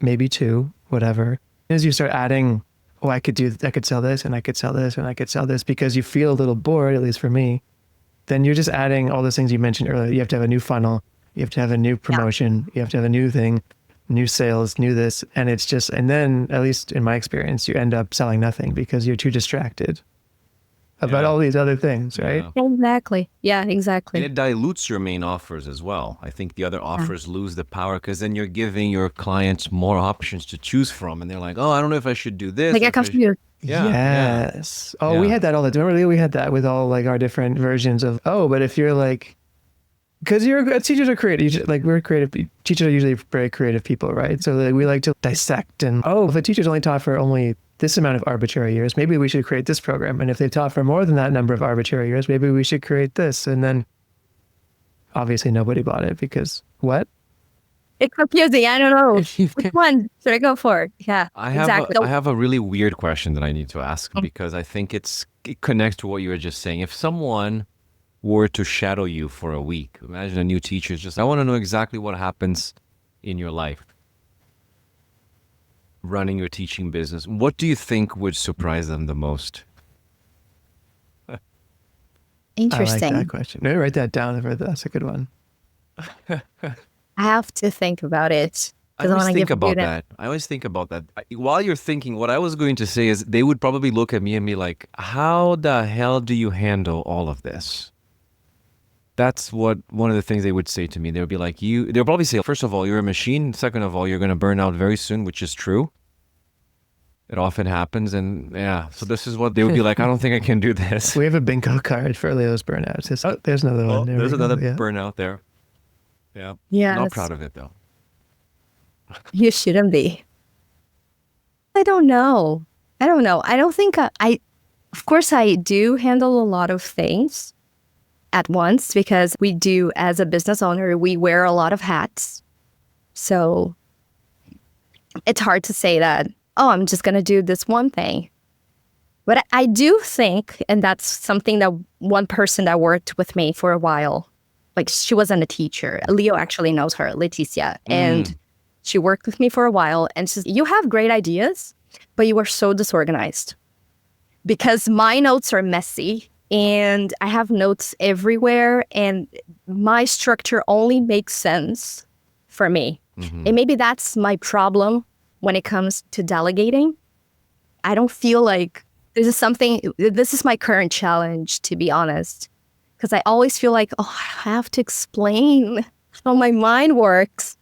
Speaker 3: maybe two, whatever. As you start adding, oh, I could sell this and I could sell this and I could sell this, because you feel a little bored, at least for me, then you're just adding all those things you mentioned earlier. You have to have a new funnel. You have to have a new promotion. You have to have a new thing, new sales, new this. And it's just, and then at least in my experience, you end up selling nothing because you're too distracted about all these other things, right?
Speaker 4: Yeah.
Speaker 1: Exactly. Yeah, exactly.
Speaker 4: And it dilutes your main offers as well. I think the other offers lose the power because then you're giving your clients more options to choose from. And they're like, oh, I don't know if I should do this.
Speaker 1: Like
Speaker 4: or
Speaker 1: I
Speaker 4: if
Speaker 1: come
Speaker 4: should-"
Speaker 1: to you.
Speaker 4: Yeah.
Speaker 3: Yes. Oh, we
Speaker 4: Yeah.
Speaker 3: had that all the time. Remember, Leo, we had that with all like our different versions of, oh, but if you're like, because teachers are creative. We're creative. Teachers are usually very creative people, right? So like, we like to dissect and, oh, if a teacher's only taught for only this amount of arbitrary years, maybe we should create this program. And if they've taught for more than that number of arbitrary years, maybe we should create this. And then obviously nobody bought it because what?
Speaker 1: It's confusing. I don't know. Which one should I go for? Yeah, exactly.
Speaker 4: I have a really weird question that I need to ask because I think it connects to what you were just saying. If someone were to shadow you for a week, imagine a new teacher is just, I want to know exactly what happens in your life running your teaching business. What do you think would surprise them the most?
Speaker 1: Interesting.
Speaker 3: I like that question. Maybe write that down. That's a good one.
Speaker 1: I have to think about it.
Speaker 4: I always think about that. While you're thinking, what I was going to say is they would probably look at me and be like, how the hell do you handle all of this? That's one of the things they would say to me. They would be like, they'll probably say, first of all, you're a machine. Second of all, you're going to burn out very soon, which is true. It often happens. And yeah, so this is what they would be like, I don't think I can do this.
Speaker 3: We have a bingo card for Leo's burnout. There's another one.
Speaker 4: There's another burnout there. Yeah.
Speaker 1: Yeah.
Speaker 4: Not proud of it though.
Speaker 1: You shouldn't be. I don't know. I don't think of course I do handle a lot of things at once because we do, as a business owner, we wear a lot of hats. So it's hard to say that, oh, I'm just going to do this one thing. But I do think, and that's something that one person that worked with me for a while, like she wasn't a teacher. Leo actually knows her, Leticia. And she worked with me for a while. And she says, you have great ideas, but you are so disorganized. Because my notes are messy and I have notes everywhere. And my structure only makes sense for me. Mm-hmm. And maybe that's my problem when it comes to delegating. I don't feel like this is my current challenge, to be honest. Because I always feel like, oh, I have to explain how my mind works.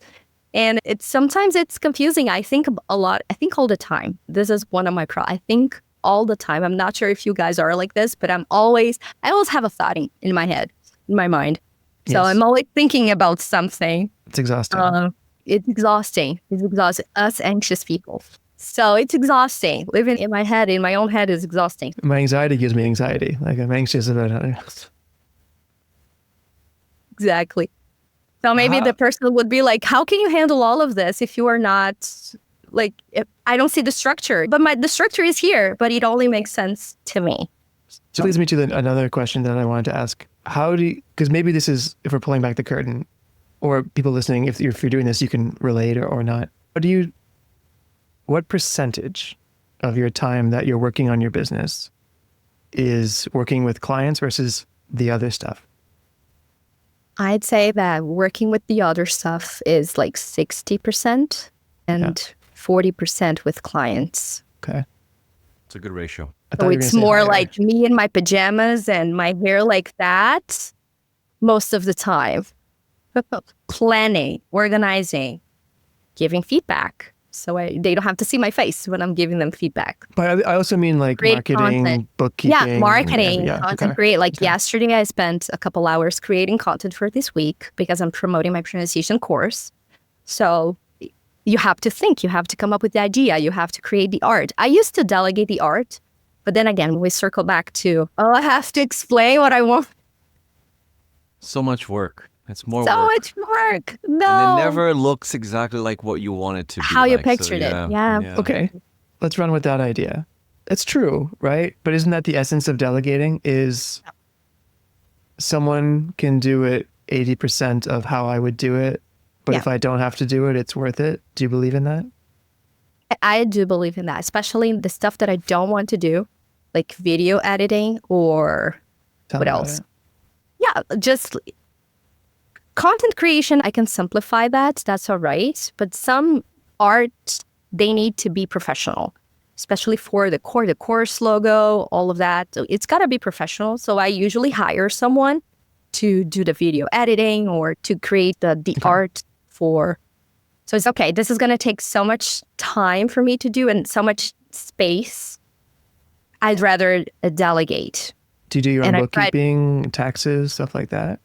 Speaker 1: And sometimes it's confusing. I think a lot. I think all the time. This is one of my I think all the time. I'm not sure if you guys are like this, but I always have a thought in my head, in my mind. So yes. I'm always thinking about something.
Speaker 3: It's exhausting.
Speaker 1: It's exhausting. It's exhausting. Us anxious people. So it's exhausting. Living in my head, in my own head, is exhausting.
Speaker 3: My anxiety gives me anxiety. Like I'm anxious about it.
Speaker 1: Exactly. So maybe the person would be like, how can you handle all of this if you are not, like, I don't see the structure, but the structure is here, but it only makes sense to me.
Speaker 3: So it leads me to another question that I wanted to ask. Because maybe this is, if we're pulling back the curtain, or people listening, if you're doing this, you can relate or not. What percentage of your time that you're working on your business is working with clients versus the other stuff?
Speaker 1: I'd say that working with the other stuff is like 60% and 40% with clients.
Speaker 3: Okay.
Speaker 4: It's a good ratio.
Speaker 1: So it's more like me in my pajamas and my hair like that most of the time. Planning, organizing, giving feedback. So they don't have to see my face when I'm giving them feedback.
Speaker 3: But I also mean like
Speaker 1: Create
Speaker 3: marketing,
Speaker 1: content.
Speaker 3: bookkeeping.
Speaker 1: Yeah, marketing,
Speaker 3: Yeah,
Speaker 1: content create. Like yesterday, I spent a couple hours creating content for this week because I'm promoting my pronunciation course. So you have to think, you have to come up with the idea, you have to create the art. I used to delegate the art, but then again, we circle back to, I have to explain what I want.
Speaker 4: So much work. It's more
Speaker 1: So
Speaker 4: work.
Speaker 1: much work. No.
Speaker 4: And it never looks exactly like what you want it to be.
Speaker 1: How you
Speaker 4: like.
Speaker 1: pictured it. Yeah.
Speaker 3: Okay. Let's run with that idea. It's true, right? But isn't that the essence of delegating is someone can do it 80% of how I would do it, but if I don't have to do it, it's worth it. Do you believe in that?
Speaker 1: I do believe in that, especially the stuff that I don't want to do, like video editing or what else? Yeah, just content creation. I can simplify that. That's all right. But some art, they need to be professional, especially for the course logo, all of that. So it's got to be professional. So I usually hire someone to do the video editing or to create the art for. So it's okay. This is going to take so much time for me to do and so much space. I'd rather delegate.
Speaker 3: Do you do your own bookkeeping, taxes, stuff like that?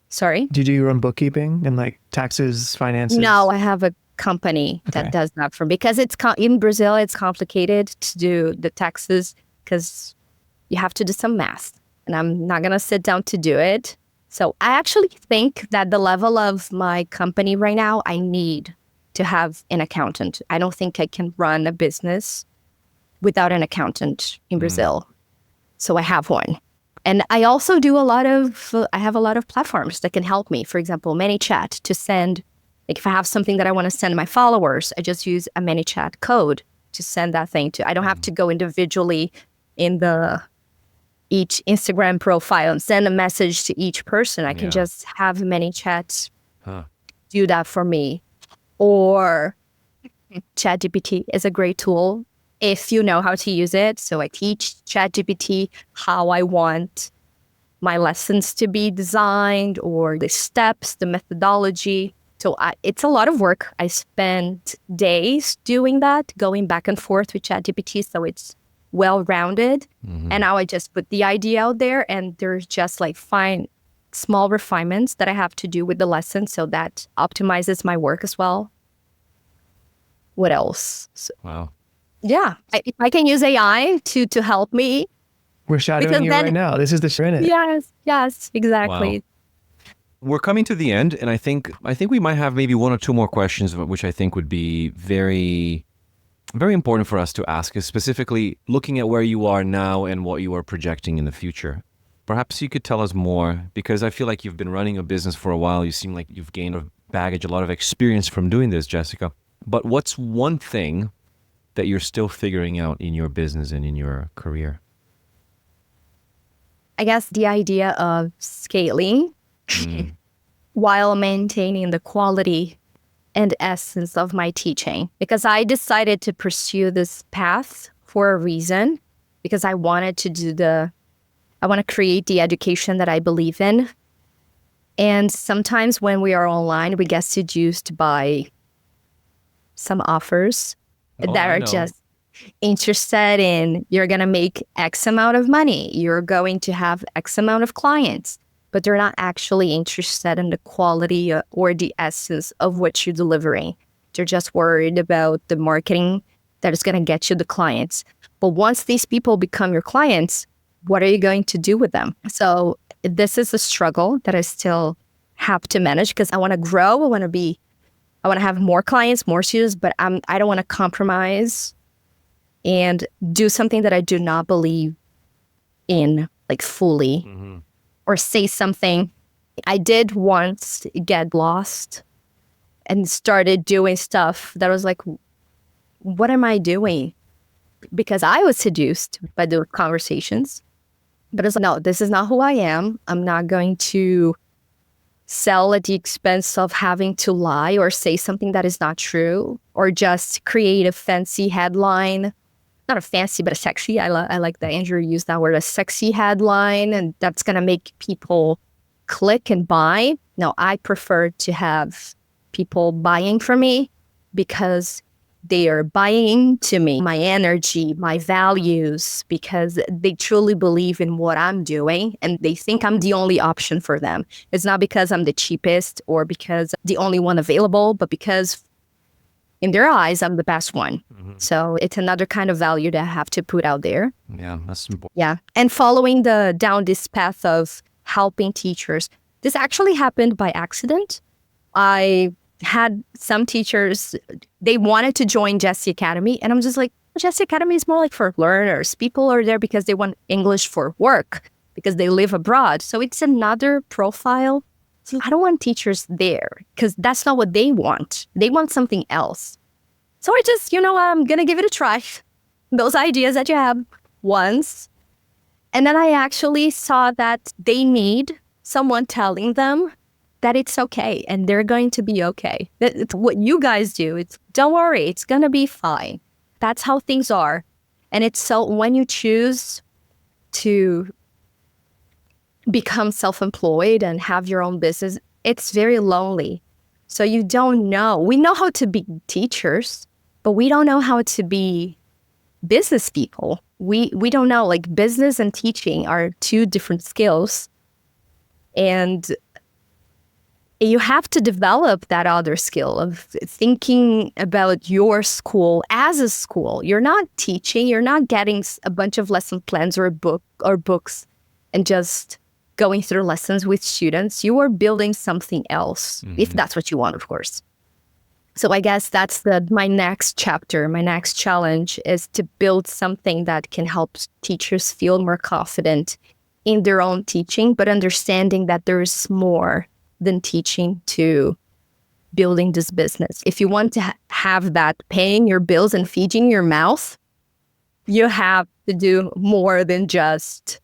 Speaker 1: Sorry?
Speaker 3: Do you do your own bookkeeping and like taxes, finances?
Speaker 1: No, I have a company that does that for me because it's in Brazil, it's complicated to do the taxes because you have to do some math and I'm not going to sit down to do it. So I actually think that the level of my company right now, I need to have an accountant. I don't think I can run a business without an accountant in Brazil. So I have one. And I also do I have a lot of platforms that can help me. For example, ManyChat to send, like if I have something that I want to send my followers, I just use a ManyChat code to send that thing to. I don't have to go individually in each Instagram profile and send a message to each person. I can just have ManyChat do that for me. Or ChatGPT is a great tool if you know how to use it. So I teach ChatGPT how I want my lessons to be designed or the steps, the methodology. So it's a lot of work. I spend days doing that, going back and forth with ChatGPT so it's well-rounded. And now I just put the idea out there and there's just like small refinements that I have to do with the lesson so that optimizes my work as well. What else?
Speaker 4: Wow.
Speaker 1: Yeah. If I can use AI to help me.
Speaker 3: We're shadowing you right now. This is the minute.
Speaker 1: Yes, exactly.
Speaker 4: Wow. We're coming to the end, and I think we might have maybe one or two more questions, which I think would be very, very important for us to ask, is specifically looking at where you are now and what you are projecting in the future. Perhaps you could tell us more, because I feel like you've been running a business for a while. You seem like you've gained a baggage, a lot of experience from doing this, Jessica. But what's one thing that you're still figuring out in your business and in your career?
Speaker 1: I guess the idea of scaling while maintaining the quality and essence of my teaching. Because I decided to pursue this path for a reason, because I wanted to I want to create the education that I believe in. And sometimes when we are online, we get seduced by some offers that are just interested in, you're going to make X amount of money, you're going to have X amount of clients, but they're not actually interested in the quality or the essence of what you're delivering. They're just worried about the marketing that is going to get you the clients. But once these people become your clients, what are you going to do with them? So this is a struggle that I still have to manage because I want to grow. I want to have more clients, more students, but I don't want to compromise and do something that I do not believe in, like fully, or say something I did once get lost and started doing stuff that was like, what am I doing? Because I was seduced by the conversations. But it's like, no, this is not who I am. I'm not going to sell at the expense of having to lie or say something that is not true, or just create a fancy headline. Not a fancy, but a sexy. I like that Andrew used that word, a sexy headline, and that's going to make people click and buy. No, I prefer to have people buying from me because they are buying to me, my energy, my values, because they truly believe in what I'm doing and they think I'm the only option for them. It's not because I'm the cheapest or because the only one available, but because in their eyes, I'm the best one. So it's another kind of value that I have to put out there.
Speaker 4: Yeah, that's important.
Speaker 1: Yeah. And following down this path of helping teachers, this actually happened by accident. I had some teachers, they wanted to join Jessy Academy. And I'm just like, Jessy Academy is more like for learners. People are there because they want English for work, because they live abroad. So it's another profile. So I don't want teachers there because that's not what they want. They want something else. So I just, I'm going to give it a try. Those ideas that you have once. And then I actually saw that they need someone telling them that it's okay and they're going to be okay. It's what you guys do. It's don't worry, it's going to be fine. That's how things are. And it's so when you choose to become self-employed and have your own business, it's very lonely. So you don't know. We know how to be teachers, but we don't know how to be business people. We don't know, like business and teaching are two different skills. And you have to develop that other skill of thinking about your school as a school. You're not teaching, you're not getting a bunch of lesson plans or books and just going through lessons with students. You are building something else, if that's what you want, of course. So I guess that's my next chapter, my next challenge is to build something that can help teachers feel more confident in their own teaching, but understanding that there's more than teaching to building this business. If you want to have that paying your bills and feeding your mouth, you have to do more than just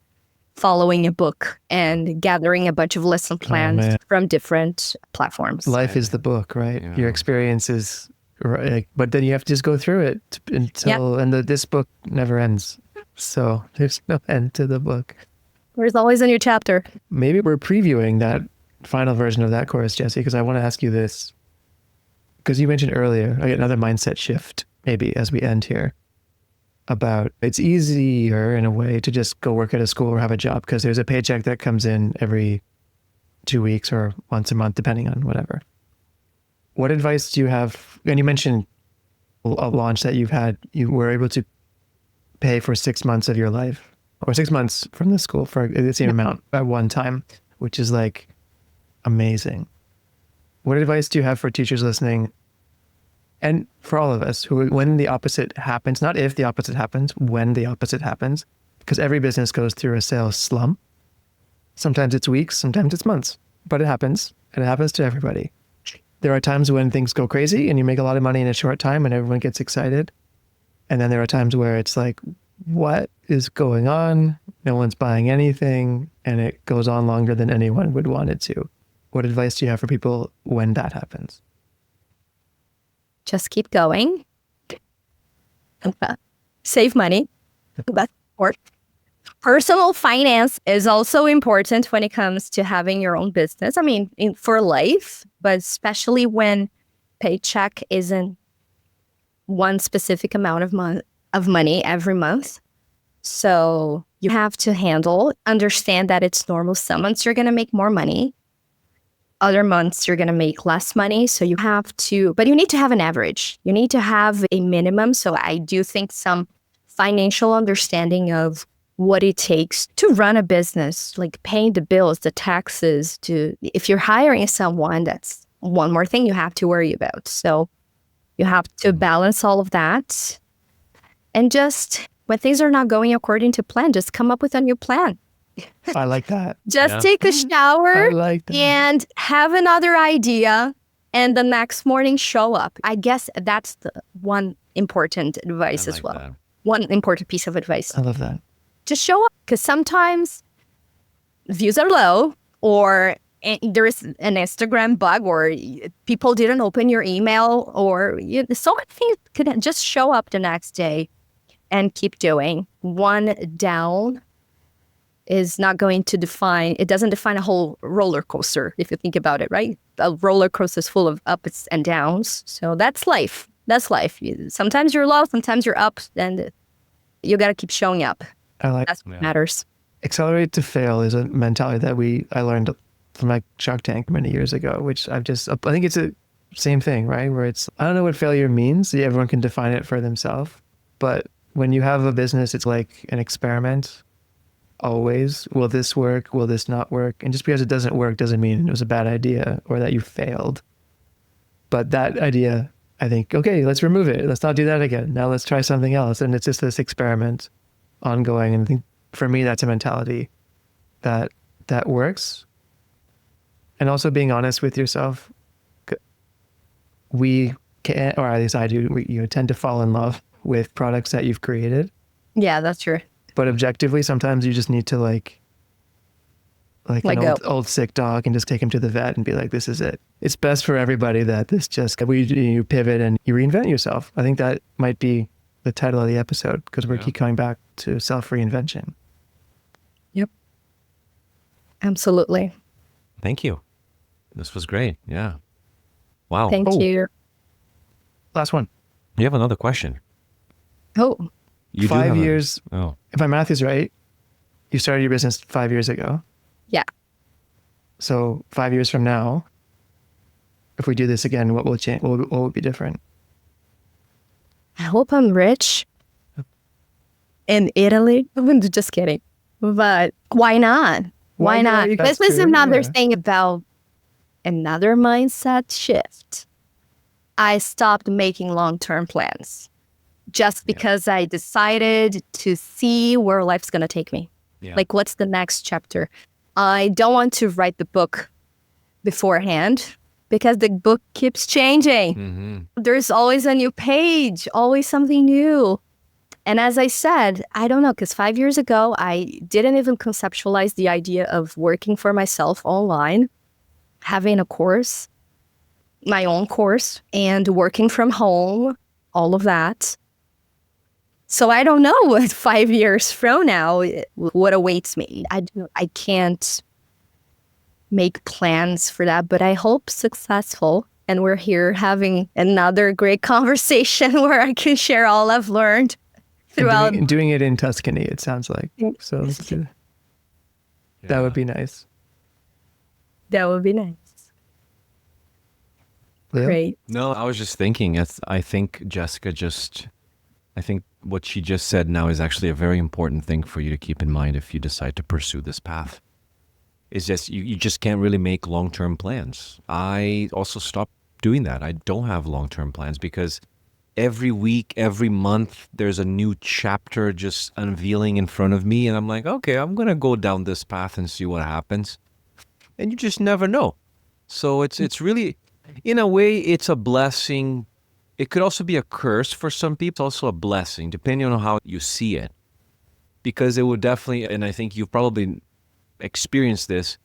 Speaker 1: following a book and gathering a bunch of lesson plans from different platforms.
Speaker 3: Life is the book, right?
Speaker 4: Yeah.
Speaker 3: Your experience is, right, but then you have to just go through it until, and this book never ends. So there's no end to the book.
Speaker 1: There's always a new chapter.
Speaker 3: Maybe we're previewing that final version of that course, Jessy, because I want to ask you this. Because you mentioned earlier, I get another mindset shift, maybe as we end here, about it's easier in a way to just go work at a school or have a job because there's a paycheck that comes in every 2 weeks or once a month, depending on whatever. What advice do you have? And you mentioned a launch that you've had, you were able to pay for 6 months of your life or 6 months from the school for the same amount at one time, which is like amazing. What advice do you have for teachers listening and for all of us who, when the opposite happens, not if the opposite happens, when the opposite happens, because every business goes through a sales slump. Sometimes it's weeks, sometimes it's months, but it happens and it happens to everybody. There are times when things go crazy and you make a lot of money in a short time and everyone gets excited. And then there are times where it's like, what is going on? No one's buying anything and it goes on longer than anyone would want it to. What advice do you have for people when that happens?
Speaker 1: Just keep going. Save money. That's important. Personal finance is also important when it comes to having your own business. I mean, for life, but especially when paycheck isn't one specific amount of money every month. So you have to understand that it's normal. Some months you're going to make more money. Other months you're going to make less money. So you have to, but you need to have an average. You need to have a minimum. So I do think some financial understanding of what it takes to run a business, like paying the bills, the taxes, if you're hiring someone, that's one more thing you have to worry about. So you have to balance all of that. And just when things are not going according to plan, just come up with a new plan.
Speaker 3: I like that.
Speaker 1: Just take a shower
Speaker 3: I like that.
Speaker 1: and have another idea, and the next morning show up. I guess that's the one important advice
Speaker 4: I
Speaker 1: as
Speaker 4: like
Speaker 1: well.
Speaker 4: that.
Speaker 1: One important piece of advice.
Speaker 3: I love that.
Speaker 1: Just show up, because sometimes views are low, or there is an Instagram bug, or people didn't open your email, or so many things. Could just show up the next day and keep doing. One down is not going to define, it doesn't define a whole roller coaster, if you think about it, right? A roller coaster is full of ups and downs. So that's life. That's life. Sometimes you're low, sometimes you're up, and you got to keep showing up.
Speaker 3: I like
Speaker 1: That's what matters.
Speaker 3: accelerate to fail is a mentality that I learned from my Shark Tank many years ago, which I think it's a same thing, right? Where I don't know what failure means. Everyone can define it for themselves. But when you have a business, it's like an experiment. Always, will this work? Will this not work? And just because it doesn't work doesn't mean it was a bad idea or that you failed. But that idea, I think, okay, let's remove it. Let's not do that again. Now let's try something else. And it's just this experiment ongoing. And I think for me, that's a mentality that works. And also being honest with yourself. We can, or at least I do, you tend to fall in love with products that you've created.
Speaker 1: Yeah, that's true.
Speaker 3: But objectively, sometimes you just need to like
Speaker 1: Let
Speaker 3: an
Speaker 1: go.
Speaker 3: old sick dog and just take him to the vet and be like, this is it. It's best for everybody that you pivot and you reinvent yourself. I think that might be the title of the episode, because we keep coming back to self-reinvention.
Speaker 1: Yep. Absolutely.
Speaker 4: Thank you. This was great. Yeah. Wow.
Speaker 1: Thank you.
Speaker 3: Last one.
Speaker 4: You have another question.
Speaker 1: Oh,
Speaker 4: You do
Speaker 3: 5
Speaker 4: have
Speaker 3: years.
Speaker 4: Oh.
Speaker 3: If my math is right, you started your business 5 years ago.
Speaker 1: yeah.
Speaker 3: So 5 years from now, if we do this again, what will change? What will be different?
Speaker 1: I hope I'm rich in Italy. I'm just kidding. But why not? Why not?
Speaker 3: That's
Speaker 1: This is
Speaker 3: true,
Speaker 1: another
Speaker 3: yeah.
Speaker 1: thing about another mindset shift. I stopped making long-term plans just because I decided to see where life's going to take me.
Speaker 4: Yeah.
Speaker 1: Like, what's the next chapter? I don't want to write the book beforehand, because the book keeps changing.
Speaker 4: Mm-hmm.
Speaker 1: There's always a new page, always something new. And as I said, I don't know, because 5 years ago, I didn't even conceptualize the idea of working for myself online, having a course, my own course, and working from home, all of that. So I don't know what 5 years from now, what awaits me. I can't make plans for that, but I hope successful. And we're here having another great conversation where I can share all I've learned throughout.
Speaker 3: And doing it in Tuscany, it sounds like. So let's do that. That would be nice.
Speaker 1: That would be nice.
Speaker 3: Leo?
Speaker 1: Great.
Speaker 4: No, I was just thinking, I think what she just said now is actually a very important thing for you to keep in mind if you decide to pursue this path. It's just, you just can't really make long-term plans. I also stopped doing that. I don't have long-term plans because every week, every month, there's a new chapter just unveiling in front of me. And I'm like, okay, I'm going to go down this path and see what happens. And you just never know. So it's really, in a way, it's a blessing. It could also be a curse for some people. It's also a blessing, depending on how you see it. Because it would definitely, and I think you've probably experienced this,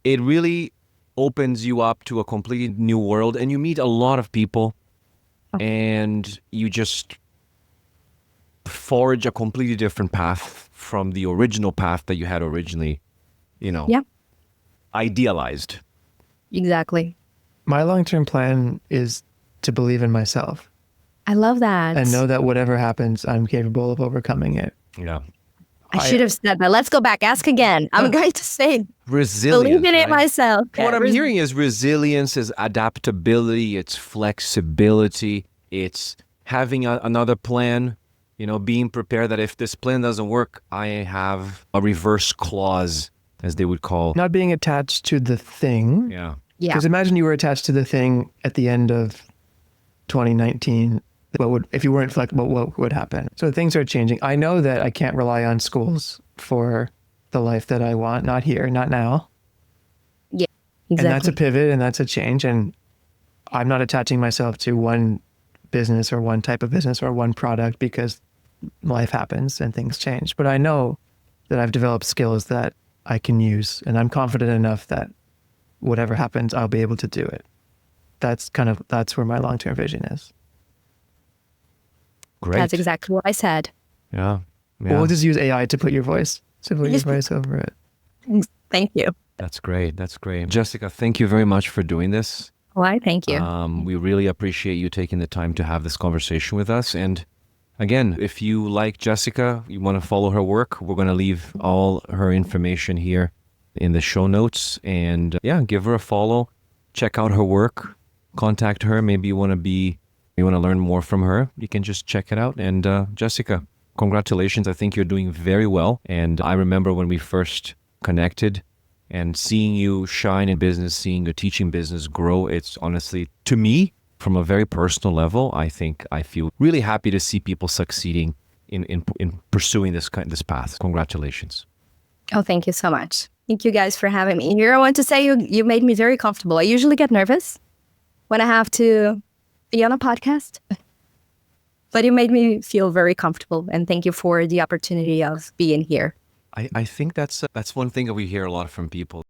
Speaker 4: it really opens you up to a completely new world, and you meet a lot of people, and you just forge a completely different path from the original path that you had originally,
Speaker 1: Yeah,
Speaker 4: idealized.
Speaker 1: exactly.
Speaker 3: My long-term plan is to believe in myself
Speaker 1: I love that.
Speaker 3: and know that whatever happens, I'm capable of overcoming it.
Speaker 4: Yeah.
Speaker 1: I should have said that. Let's go back. Ask again. I'm going to say,
Speaker 4: Resilience.
Speaker 1: believe in it
Speaker 4: right?
Speaker 1: myself.
Speaker 4: What I'm hearing is resilience, is adaptability, it's flexibility, it's having another plan, being prepared that if this plan doesn't work, I have a reverse clause, as they would call.
Speaker 3: Not being attached to the thing.
Speaker 4: Yeah.
Speaker 1: Yeah.
Speaker 3: Because imagine you were attached to the thing at the end of 2019. If you weren't flexible, what would happen? So things are changing. I know that I can't rely on schools for the life that I want, not here, not now.
Speaker 1: Yeah,
Speaker 3: And that's a
Speaker 1: exactly.
Speaker 3: pivot and that's a change. And I'm not attaching myself to one business or one type of business or one product because life happens and things change. But I know that I've developed skills that I can use, and I'm confident enough that whatever happens, I'll be able to do it. That's where my long-term vision is.
Speaker 4: Great.
Speaker 1: That's exactly what I said.
Speaker 4: Yeah.
Speaker 3: Or we'll just use AI to put your voice over it.
Speaker 1: Thank you.
Speaker 4: That's great. That's great. Jessica, thank you very much for doing this.
Speaker 1: Why? Thank you.
Speaker 4: We really appreciate you taking the time to have this conversation with us. And again, if you like Jessica, you want to follow her work, we're going to leave all her information here in the show notes. And yeah, give her a follow. Check out her work. Contact her. Maybe you want to learn more from her. You can just check it out. And Jessica, congratulations. I think you're doing very well. And I remember when we first connected and seeing you shine in business, seeing your teaching business grow. It's honestly, to me, from a very personal level, I think I feel really happy to see people succeeding in pursuing this path. Congratulations.
Speaker 1: Oh, thank you so much. Thank you guys for having me here. I want to say you made me very comfortable. I usually get nervous when I have to be on a podcast, but you made me feel very comfortable. And thank you for the opportunity of being here.
Speaker 4: I think that's one thing that we hear a lot from people.